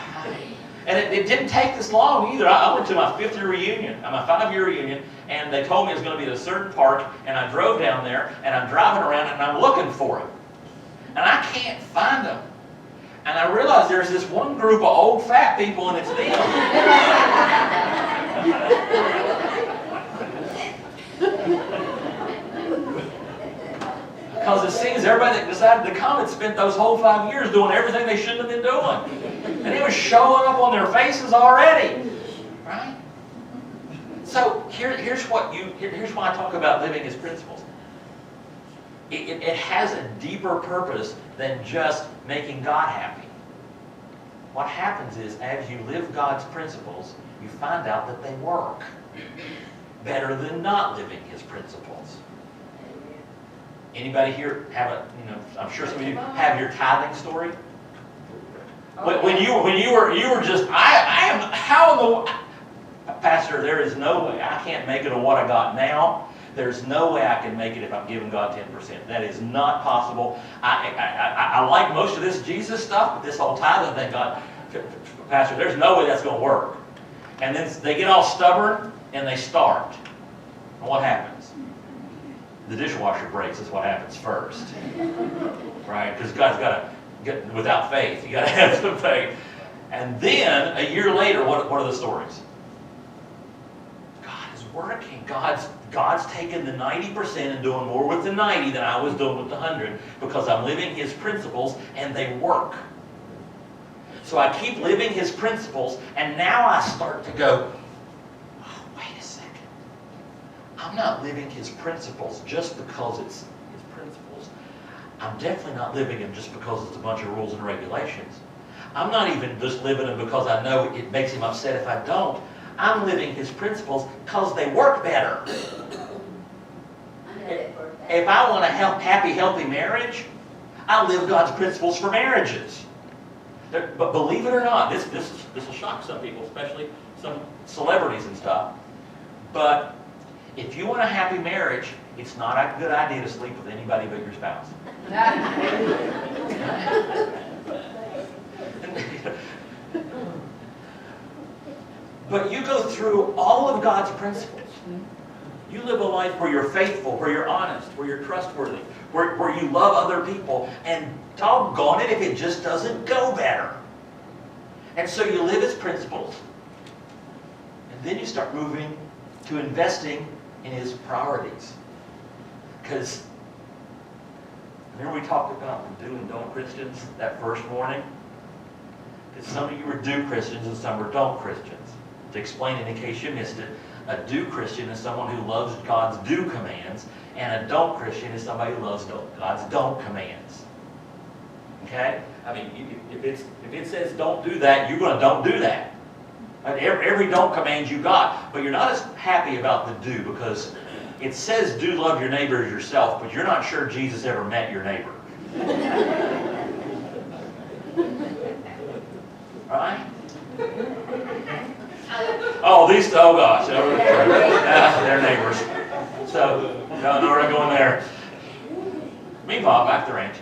And it didn't take this long either. I went to my 5-year reunion, my 5-year reunion, and they told me it was going to be at a certain park, and I drove down there, and I'm driving around, and I'm looking for them. And I can't find them. And I realized there's this one group of old fat people, and it's them. Because it seems everybody that decided to come had spent those whole 5 years doing everything they shouldn't have been doing. And it was showing up on their faces already. Right? So here's why I talk about living his principles. It has a deeper purpose than just making God happy. What happens is, as you live God's principles, you find out that they work better than not living his principles. Anybody here have I'm sure some of you have your tithing story? When you were just, I am, how in the, Pastor, there is no way, I can't make it on what I got now. There's no way I can make it if I'm giving God 10%. That is not possible. I like most of this Jesus stuff, but this whole tithing thing, God, Pastor, there's no way that's going to work. And then they get all stubborn and they start. And what happens? The dishwasher breaks is what happens first. Right? Because God's got to get, without faith, you got to have some faith. And then, a year later, what are the stories? God is working. God's taken the 90% and doing more with the 90 than I was doing with the 100 because I'm living his principles and they work. So I keep living his principles, and now I start to go, oh, wait a second. I'm not living his principles just because it's his principles. I'm definitely not living them just because it's a bunch of rules and regulations. I'm not even just living them because I know it makes him upset if I don't. I'm living his principles because they work better. If I want a happy, healthy marriage, I live God's principles for marriages. But believe it or not, this will shock some people, especially some celebrities and stuff. But if you want a happy marriage, it's not a good idea to sleep with anybody but your spouse. But you go through all of God's principles. You live a life where you're faithful, where you're honest, where you're trustworthy, where you love other people, and doggone it if it just doesn't go better. And so you live his principles. And then you start moving to investing in his priorities. Because remember we talked about the do and don't Christians that first morning? Because some of you were do Christians and some were don't Christians. To explain it in case you missed it, a do Christian is someone who loves God's do commands, and a don't Christian is somebody who loves God's don't commands. Okay? I mean, if it says don't do that, you're going to don't do that. Every don't command you got, but you're not as happy about the do because it says do love your neighbor as yourself, but you're not sure Jesus ever met your neighbor. Right? Oh gosh, they're neighbors. So, no, we're not going there. Meanwhile, back to the ranch.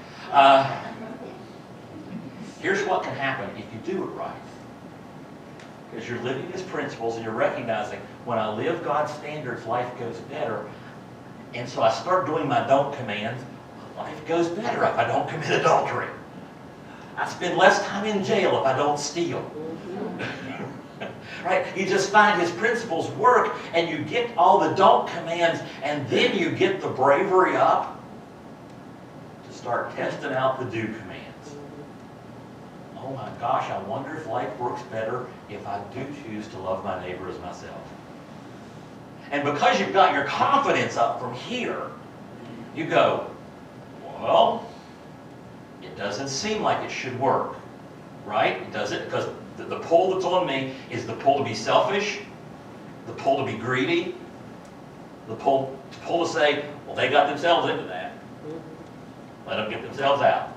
Here's what can happen if you do it right. Because you're living His principles and you're recognizing, when I live God's standards, life goes better. And so I start doing my don't commands. Life goes better if I don't commit adultery. I spend less time in jail if I don't steal. Right? You just find His principles work, and you get all the don't commands, and then you get the bravery up to start testing out the do commands. Oh my gosh, I wonder if life works better if I do choose to love my neighbor as myself. And because you've got your confidence up from here, you go, well, it doesn't seem like it should work, right? Does it? Because the pull that's on me is the pull to be selfish, the pull to be greedy, the pull to say, well, they got themselves into that. Let them get themselves out.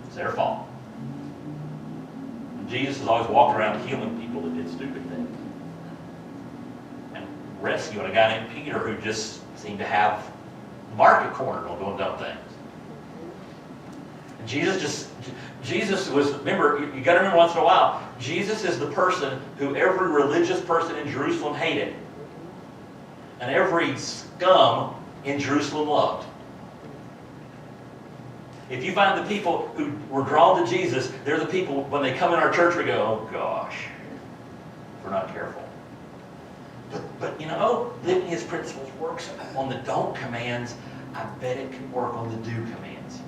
It's their fault. And Jesus has always walked around healing people that did stupid things. And rescuing a guy named Peter who just seemed to have the market cornered on doing dumb things. And Jesus was, remember, you got to remember once in a while, Jesus is the person who every religious person in Jerusalem hated. And every scum in Jerusalem loved. If you find the people who were drawn to Jesus, they're the people, when they come in our church, we go, oh gosh, if we're not careful. But you know, living His principles works on the don't commands. I bet it can work on the do commands.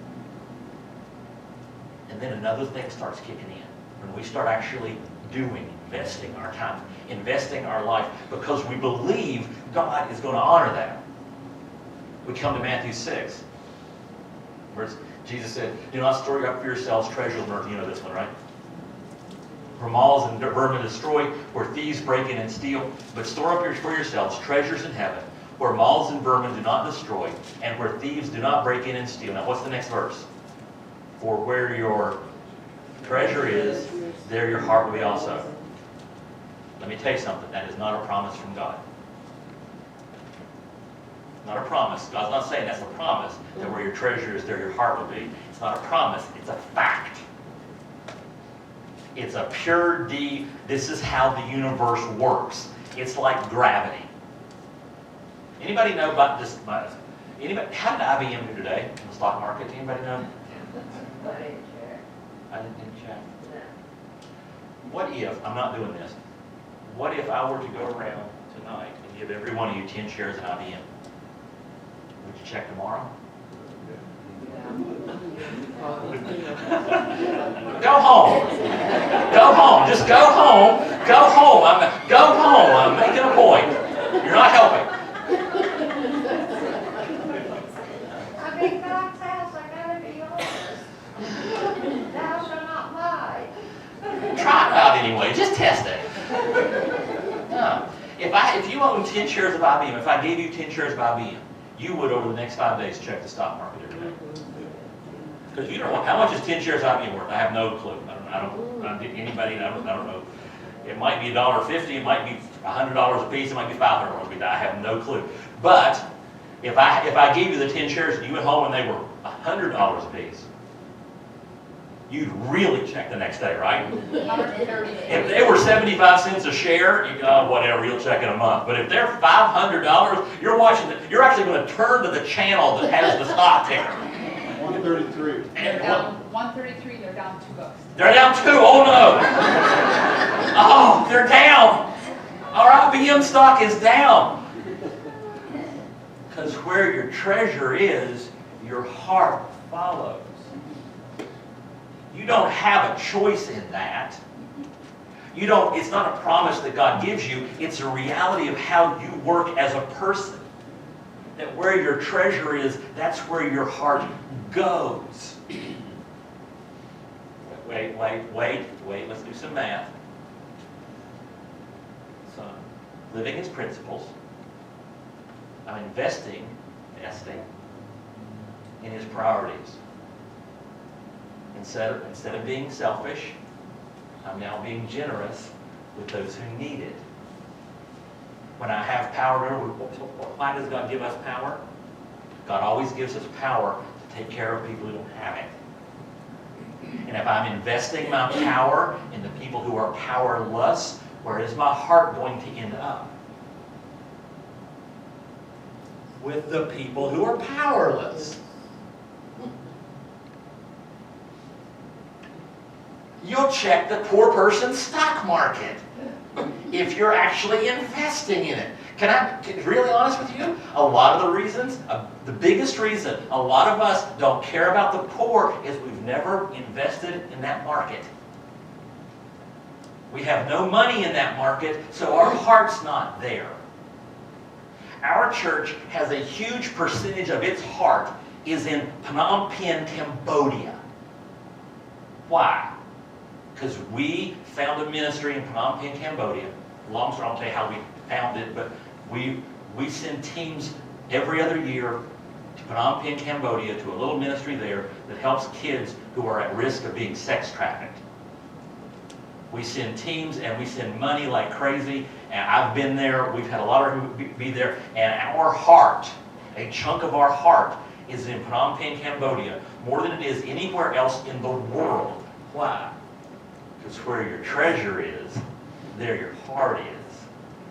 And then another thing starts kicking in. When we start actually doing, investing our time, investing our life, because we believe God is going to honor that. We come to Matthew 6, where Jesus said, do not store up for yourselves treasures on earth. You know this one, right? Where moths and vermin destroy, where thieves break in and steal. But store up for yourselves treasures in heaven, where moths and vermin do not destroy, and where thieves do not break in and steal. Now, what's the next verse? For where your treasure is, there your heart will be also. Let me tell you something. That is not a promise from God. Not a promise. God's not saying that's a promise, that where your treasure is, there your heart will be. It's not a promise. It's a fact. It's a pure deed. This is how the universe works. It's like gravity. Anybody know about this? Anybody? How did IBM do today in the stock market? Anybody know? I didn't check. What if, I'm not doing this, what if I were to go around tonight and give every one of you 10 shares in IBM? Would you check tomorrow? Go home. Go home. Just go home. Go home. Go home. I'm making a point. You're not helping. I'm in God's house, I gotta be honest. Thou shalt not lie. Try it out anyway. Just test it. No. If you own 10 shares of IBM, if I gave you 10 shares of IBM, you would over the next 5 days check the stock market every day. Because you don't know, how much is 10 shares of IBM worth? I have no clue. I don't know. It might be $1.50, it might be $100 a piece, it might be $500 a piece. I have no clue. But if I gave you the 10 shares and you went home and they were $100 a piece, you'd really check the next day, right? If they were 75 cents a share, you go, whatever, you'll check in a month. But if they're $500, you're actually going to turn to the channel that has the stock ticker. 133. They're down 133, they're down $2. They're down 2. Oh no! Oh, they're down. Our IBM stock is down. Because where your treasure is, your heart follows. You don't have a choice in that. It's not a promise that God gives you. It's a reality of how you work as a person. That where your treasure is, that's where your heart goes. Wait. Let's do some math. So, living His principles. I'm investing in His priorities. Instead of being selfish, I'm now being generous with those who need it. When I have power, why does God give us power? God always gives us power to take care of people who don't have it. And if I'm investing my power in the people who are powerless, where is my heart going to end up? With the people who are powerless. You'll check the poor person's stock market if you're actually investing in it. Can I be really honest with you? A lot of the reasons, the biggest reason a lot of us don't care about the poor is we've never invested in that market. We have no money in that market, so our heart's not there. Our church has a huge percentage of its heart is in Phnom Penh, Cambodia. Why? Because we found a ministry in Phnom Penh, Cambodia. Long story, I'll tell you how we found it, but we send teams every other year to Phnom Penh, Cambodia, to a little ministry there that helps kids who are at risk of being sex trafficked. We send teams and we send money like crazy, and I've been there, we've had a lot of people be there, and our heart, a chunk of our heart, is in Phnom Penh, Cambodia, more than it is anywhere else in the world. Why? Because where your treasure is, there your heart is.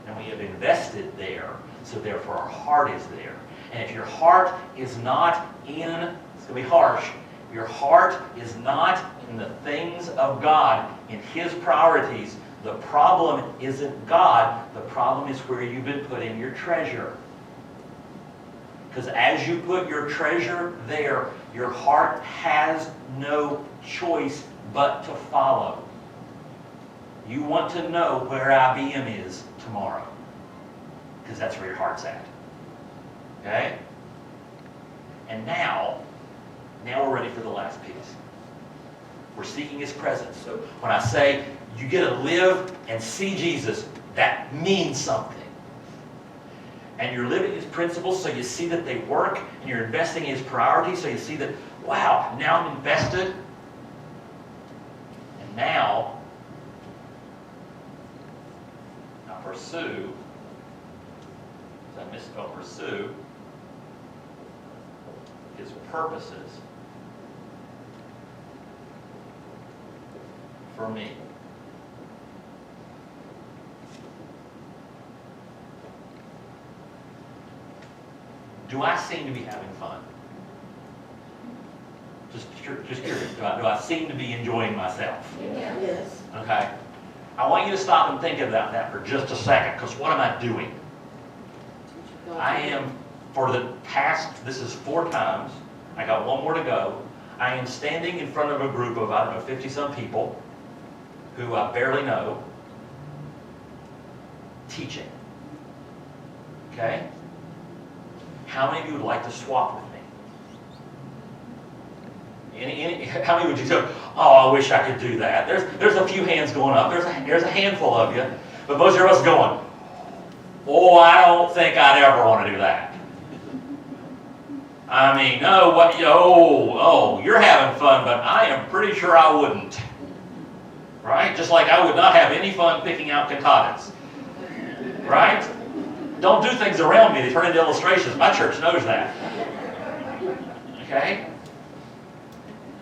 And we have invested there, so therefore our heart is there. And if your heart is not in, it's going to be harsh, your heart is not in the things of God, in His priorities, the problem isn't God, the problem is where you've been putting your treasure. Because as you put your treasure there, your heart has no choice but to follow. You want to know where IBM is tomorrow, because that's where your heart's at. Okay? And now we're ready for the last piece. We're seeking His presence. So when I say you get to live and see Jesus, that means something. And you're living His principles so you see that they work, and you're investing in His priorities so you see that, wow, now I'm invested. And now I pursue, I misspelled pursue, His purposes for me. Do I seem to be having fun? Just curious. Do I seem to be enjoying myself? Yes. Okay. I want you to stop and think about that for just a second, because what am I doing? I am, for the past, this is 4 times, I got 1 more to go, I am standing in front of a group of, I don't know, 50-some people who I barely know, teaching. Okay? How many of you would like to swap with me? How many would you say, oh, I wish I could do that? There's a few hands going up. There's a handful of you. But most of us going, oh, I don't think I'd ever want to do that. I mean, no, what? Oh, you're having fun, but I am pretty sure I wouldn't. Right? Just like I would not have any fun picking out cantatas. Right? Don't do things around me. They turn into illustrations. My church knows that. Okay?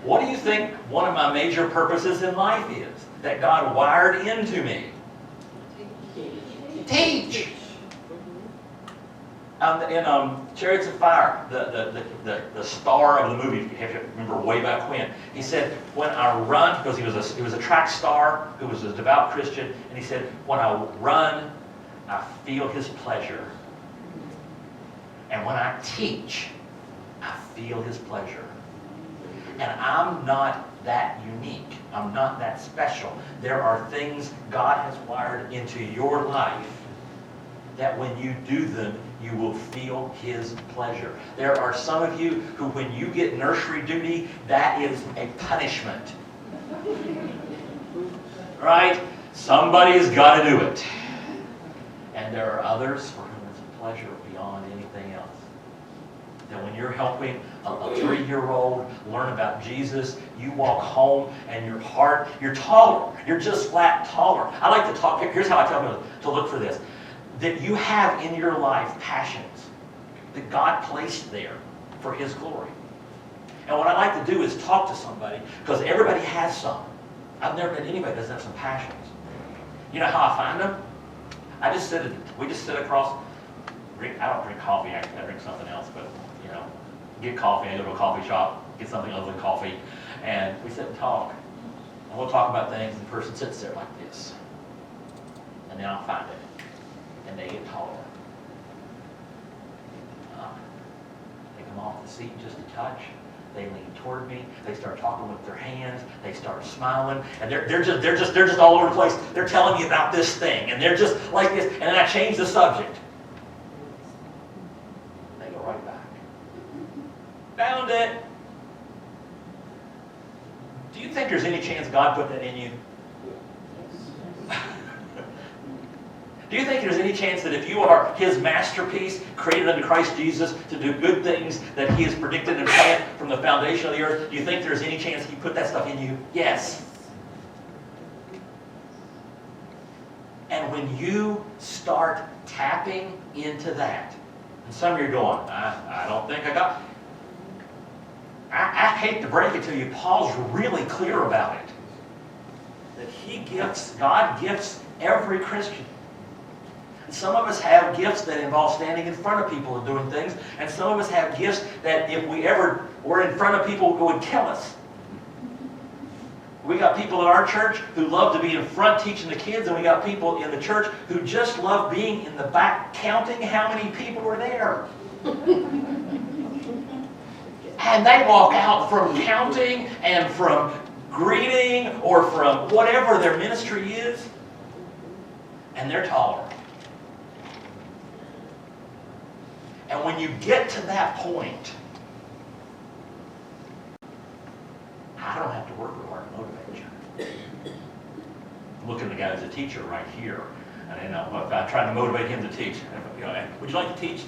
What do you think one of my major purposes in life is that God wired into me? Teach. In Chariots of Fire, the star of the movie, if you have to remember way back when, he said, when I run, because he was a track star who was a devout Christian, and he said, when I run, I feel His pleasure. And when I teach, I feel His pleasure. And I'm not that unique. I'm not that special. There are things God has wired into your life that when you do them, you will feel His pleasure. There are some of you who, when you get nursery duty, that is a punishment. Right? Somebody's got to do it. And there are others for whom it's a pleasure beyond anything else. That when you're helping a 3-year-old learn about Jesus, you walk home and your heart, you're taller. You're just flat taller. I like to talk, here's how I tell people to look for this. That you have in your life passions that God placed there for His glory. And what I like to do is talk to somebody, because everybody has some. I've never met anybody that doesn't have some passions. You know how I find them? We just sit across. I don't drink coffee. I drink something else, but you know, get coffee. I go to a coffee shop, get something other than coffee, and we sit and talk. And we'll talk about things, and the person sits there like this, and then I'll find it, and they get taller. Take them off the seat just a touch. They lean toward me. They start talking with their hands. They start smiling, and they're just all over the place. They're telling me about this thing, and they're just like this. And then I change the subject. They go right back. Found it. Do you think there's any chance God put that in you? Do you think there's any chance that if you are His masterpiece, created unto Christ Jesus to do good things that He has predicted and planned from the foundation of the earth, do you think there's any chance He put that stuff in you? Yes. And when you start tapping into that, and some of you are going, I don't think I got. I hate to break it to you, Paul's really clear about it. That God gifts every Christian. And some of us have gifts that involve standing in front of people and doing things, and some of us have gifts that if we ever were in front of people, it would kill us. We got people in our church who love to be in front teaching the kids, and we got people in the church who just love being in the back counting how many people were there. And they walk out from counting and from greeting or from whatever their ministry is, and they're taller. And when you get to that point, I don't have to work real hard to motivate you. I'm looking at the guy who's a teacher right here. And you know, if I tried to motivate him to teach, you know, would you like to teach?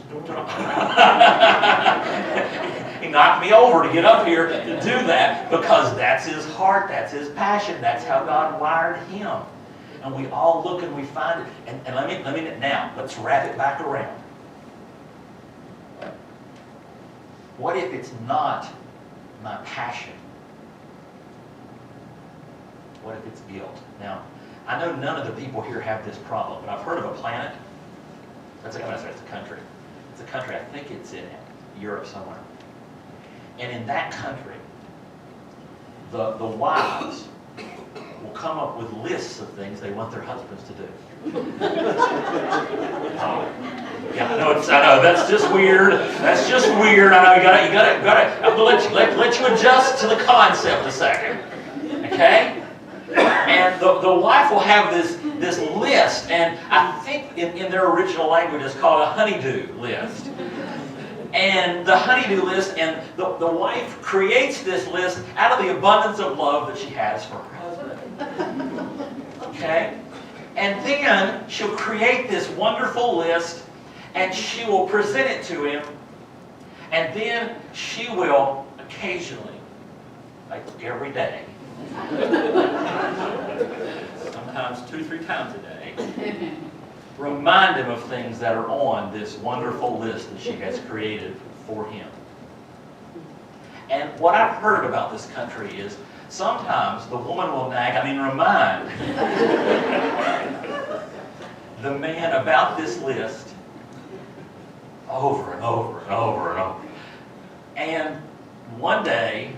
He knocked me over to get up here to do that because that's his heart, that's his passion, that's how God wired him. And we all look and we find it. And let's wrap it back around. What if it's not my passion? What if it's guilt? Now, I know none of the people here have this problem, but I've heard of a planet. It's a country. It's a country, I think it's in Europe somewhere. And in that country, the wives will come up with lists of things they want their husbands to do. Yeah, I know, that's just weird. That's just weird. I know, you gotta, I'm gonna let you adjust to the concept a second. Okay? And the wife will have this list, and I think in their original language it's called a honeydew list. And the honeydew list, and the wife creates this list out of the abundance of love that she has for her husband. Okay? And then she'll create this wonderful list, and she will present it to him, and then she will occasionally, like every day, sometimes 2-3 times a day, remind him of things that are on this wonderful list that she has created for him. And what I've heard about this country is sometimes the woman will remind the man about this list over and over and over and over. And one day,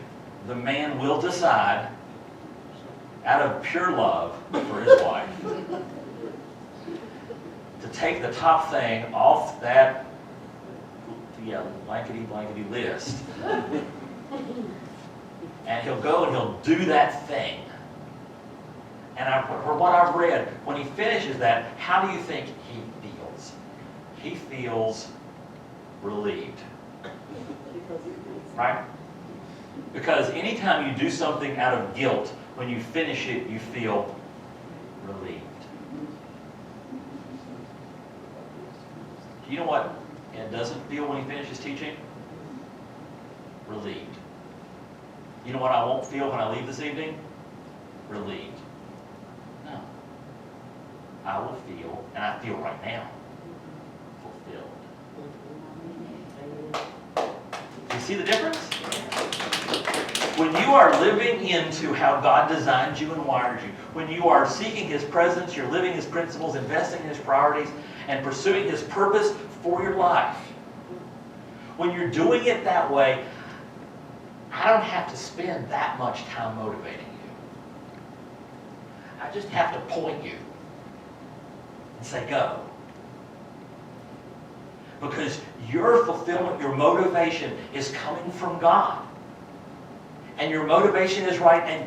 the man will decide, out of pure love for his wife, to take the top thing off that blankety list. And he'll go and he'll do that thing. And for what I've read, when he finishes that, how do you think he feels? He feels relieved. Right? Because anytime you do something out of guilt, when you finish it, you feel relieved. You know what Ed doesn't feel when he finishes teaching? Relieved. You know what I won't feel when I leave this evening? Relieved. No. I will feel, and I feel right now, fulfilled. You see the difference? When you are living into how God designed you and wired you, when you are seeking His presence, you're living His principles, investing in His priorities, and pursuing His purpose for your life, when you're doing it that way, I don't have to spend that much time motivating you. I just have to point you and say, go. Because your fulfillment, your motivation is coming from God. And your motivation is right, and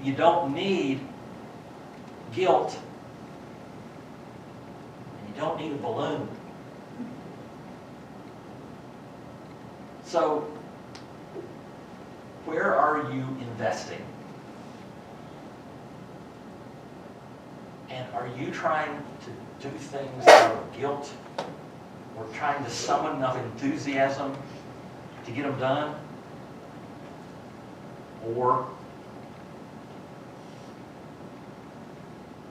you don't need guilt. And you don't need a balloon. So, where are you investing? And are you trying to do things out of guilt? Or trying to summon enough enthusiasm to get them done? Or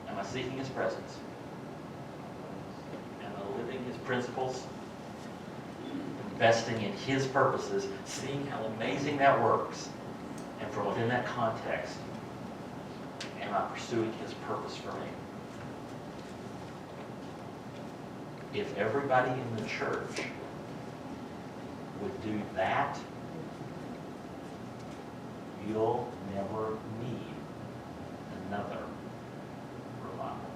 am I seeking His presence? Am I living His principles? Investing in His purposes, seeing how amazing that works, and from within that context, am I pursuing His purpose for me? If everybody in the church would do that, you'll never need another revival.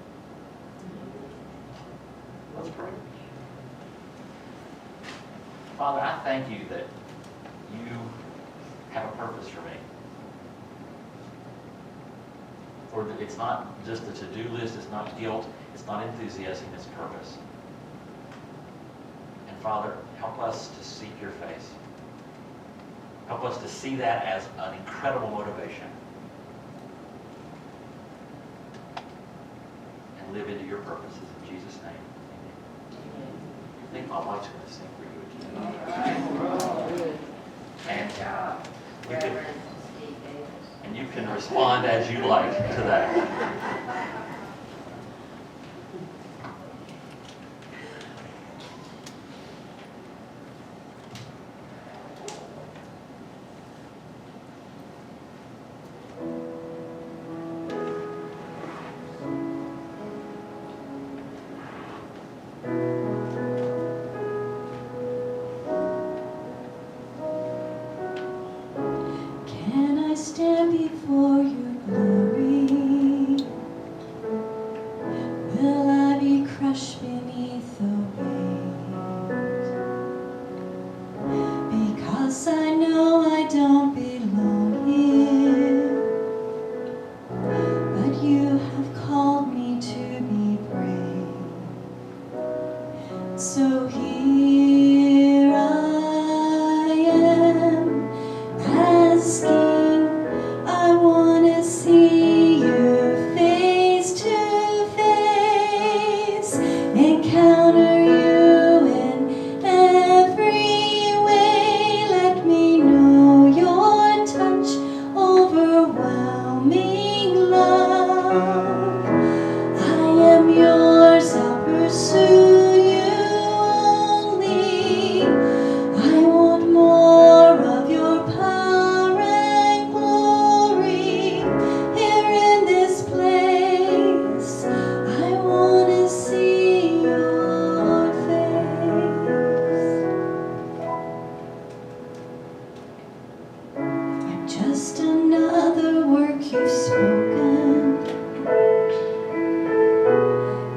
Let's pray. Father, I thank you that you have a purpose for me. For that it's not just a to-do list, it's not guilt, it's not enthusiasm, it's purpose. And Father, help us to seek your face. Help us to see that as an incredible motivation. And live into your purposes. In Jesus' name, amen. I think my wife's going to sing for you again. And you can respond as you like to that. Can I stand before your glory? Will I be crushed beneath the weight? Because I know I don't belong here, but you have called me to be brave. So here I am, asking, I want to see you face to face, encounter you in every way. Let me know your touch, overwhelming love. I am yours, I'll pursue you only. I want more of your power and glory here in this place. I want to see your face. I'm just another work you've spoken,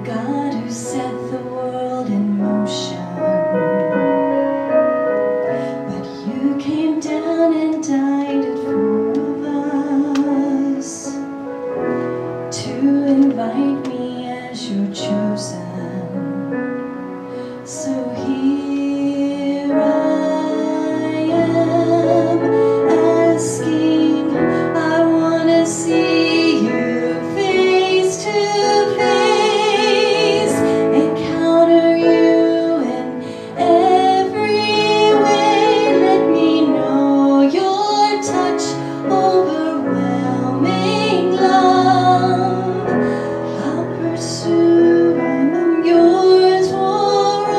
God who set the world in motion. But you came down and died at for of us, to invite me as your chosen. So here I am, asking, I want to see you face to face, encounter you in every way. Let me know your touch, overwhelming love. I'll pursue, I'm yours for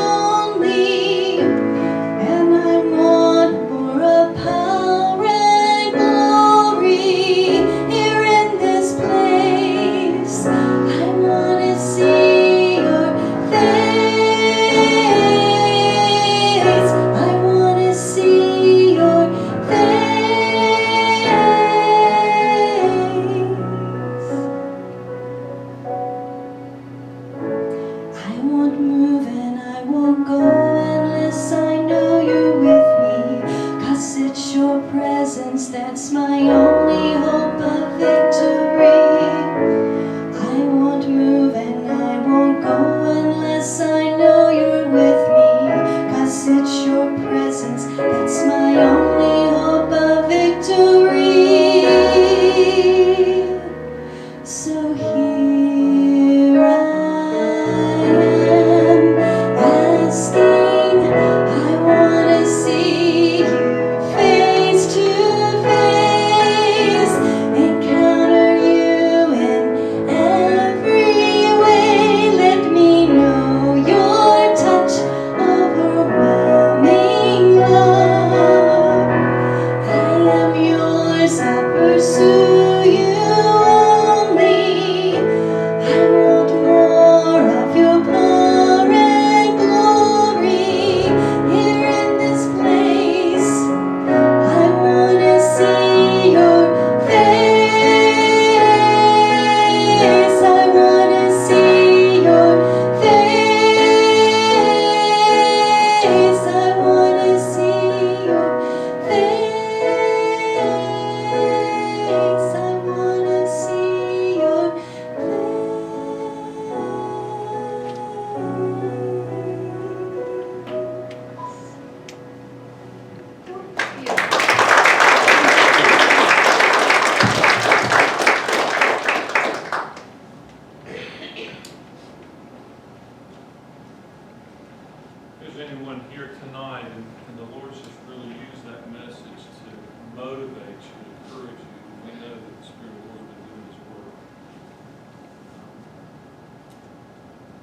If there's anyone here tonight, and the Lord's just really used that message to motivate you, to encourage you, we know that the Spirit of the Lord will do His work.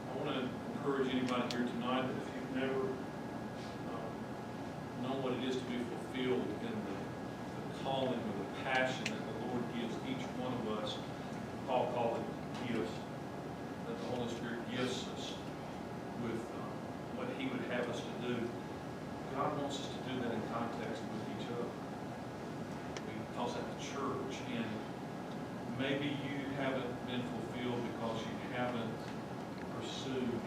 I want to encourage anybody here tonight that if you've never known what it is to be fulfilled in the calling or the passion that the Lord gives each one of us, Paul called it gifts, that the Holy Spirit gives us with what He would have us to do. God wants us to do that in context with each other. He calls that the church, and maybe you haven't been fulfilled because you haven't pursued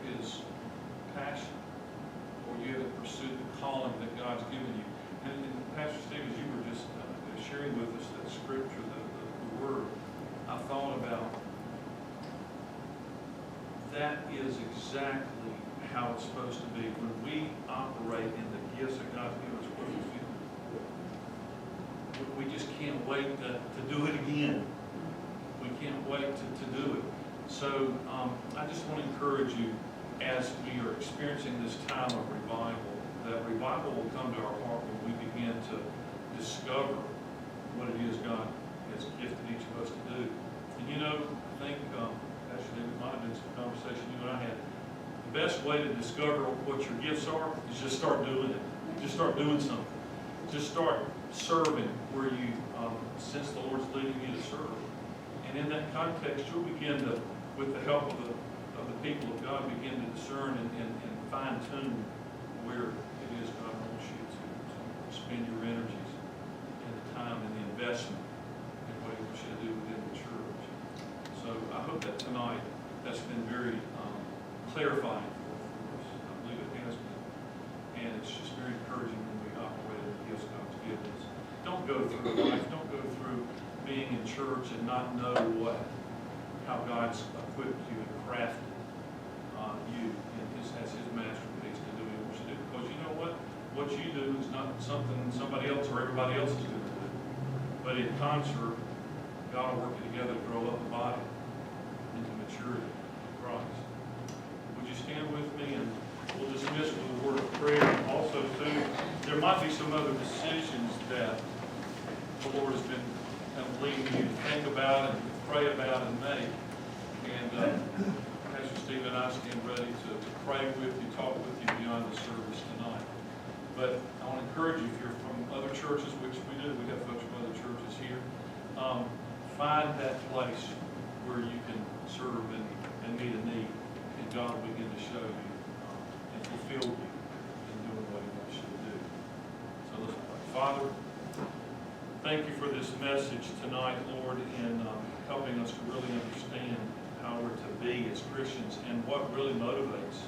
His passion, or you haven't pursued the calling that God's given you. And Pastor Steve, as you were just sharing with us that scripture, the word, I thought about that is exactly how it's supposed to be. When we operate in the gifts that God's given us, what do we feel? We just can't wait to do it again. We can't wait to do it. So I just want to encourage you, as we are experiencing this time of revival, that revival will come to our heart when we begin to discover what it is God has gifted each of us to do. And you know, I think, actually, it might have been some conversation you and I had. The best way to discover what your gifts are is just start doing it. Just start doing something. Just start serving where you sense the Lord's leading you to serve. And in that context, you'll begin to, with the help of the people of God, begin to discern and fine-tune where it is God wants you to spend your energies and the time and the investment in what He wants you to do within the church. So I hope that tonight that's been very clarifying for us. I believe it has been. And it's just very encouraging when we operate in the gifts God's given us. Don't go through life, don't go through being in church and not know how God's equipped you and crafted you as His masterpiece to do what He wants you to do. Because you know what? What you do is not something somebody else or everybody else is going to do. But in concert, God will work it together to grow up the body into maturity in Christ. Would you stand with me, and we'll dismiss with a word of prayer. Also, too, there might be some other decisions that the Lord has been leading you to think about and pray about and make. And Pastor Steve and I stand ready to pray with you, talk with you beyond the service tonight. But I want to encourage you, if you're from other churches, which we do, we have folks from other churches here, find that place where you can serve and meet a need, and God will begin to show you and fulfill you in doing what He wants you to do. So let's pray. Father, thank you for this message tonight, Lord, in helping us to really understand how we're to be as Christians and what really motivates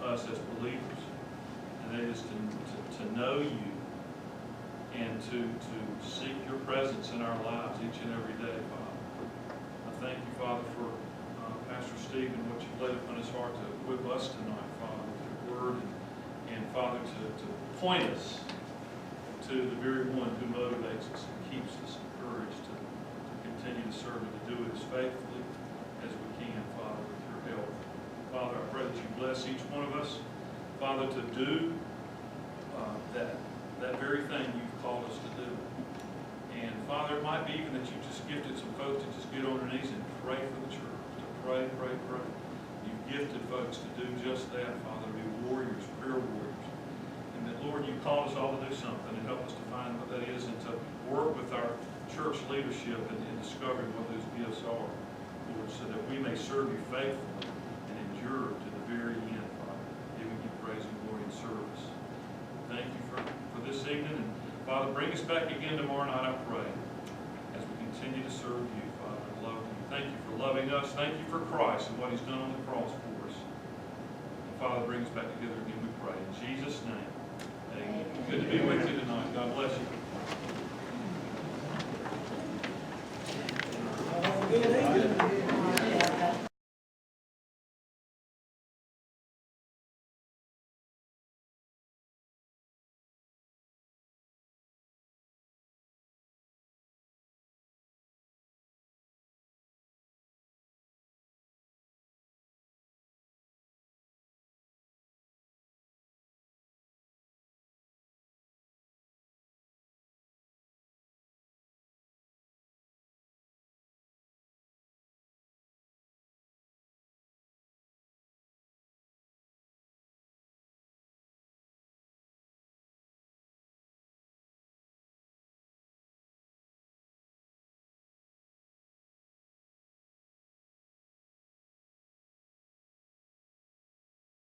us as believers. And that is to know you and to seek your presence in our lives each and every day, Father. I thank you, Father, for Pastor Steve and what you've laid upon his heart to equip us tonight, Father, with your word, and Father, to point us to the very one who motivates us and keeps us encouraged to continue to serve and to do it as faithfully as we can, Father, with your help. Father, I pray that you bless each one of us, Father, to do that very thing you've called us to do. And Father, it might be even that you just gifted some folks to just get on their knees and pray for the church, to pray. You've gifted folks to do just that, Father, to be warriors, prayer warriors. And that, Lord, you called us all to do something and help us to find what that is and to work with our church leadership in discovering what those gifts are, Lord, so that we may serve you faithfully and endure to the very end, Father, giving you praise and glory and service. Thank you for this evening. And Father, bring us back again tomorrow night, I pray, as we continue to serve you, Father, and love you. Thank you for loving us. Thank you for Christ and what He's done on the cross for us. And Father, bring us back together again, we pray. In Jesus' name, amen. Good to be with you tonight. God bless you.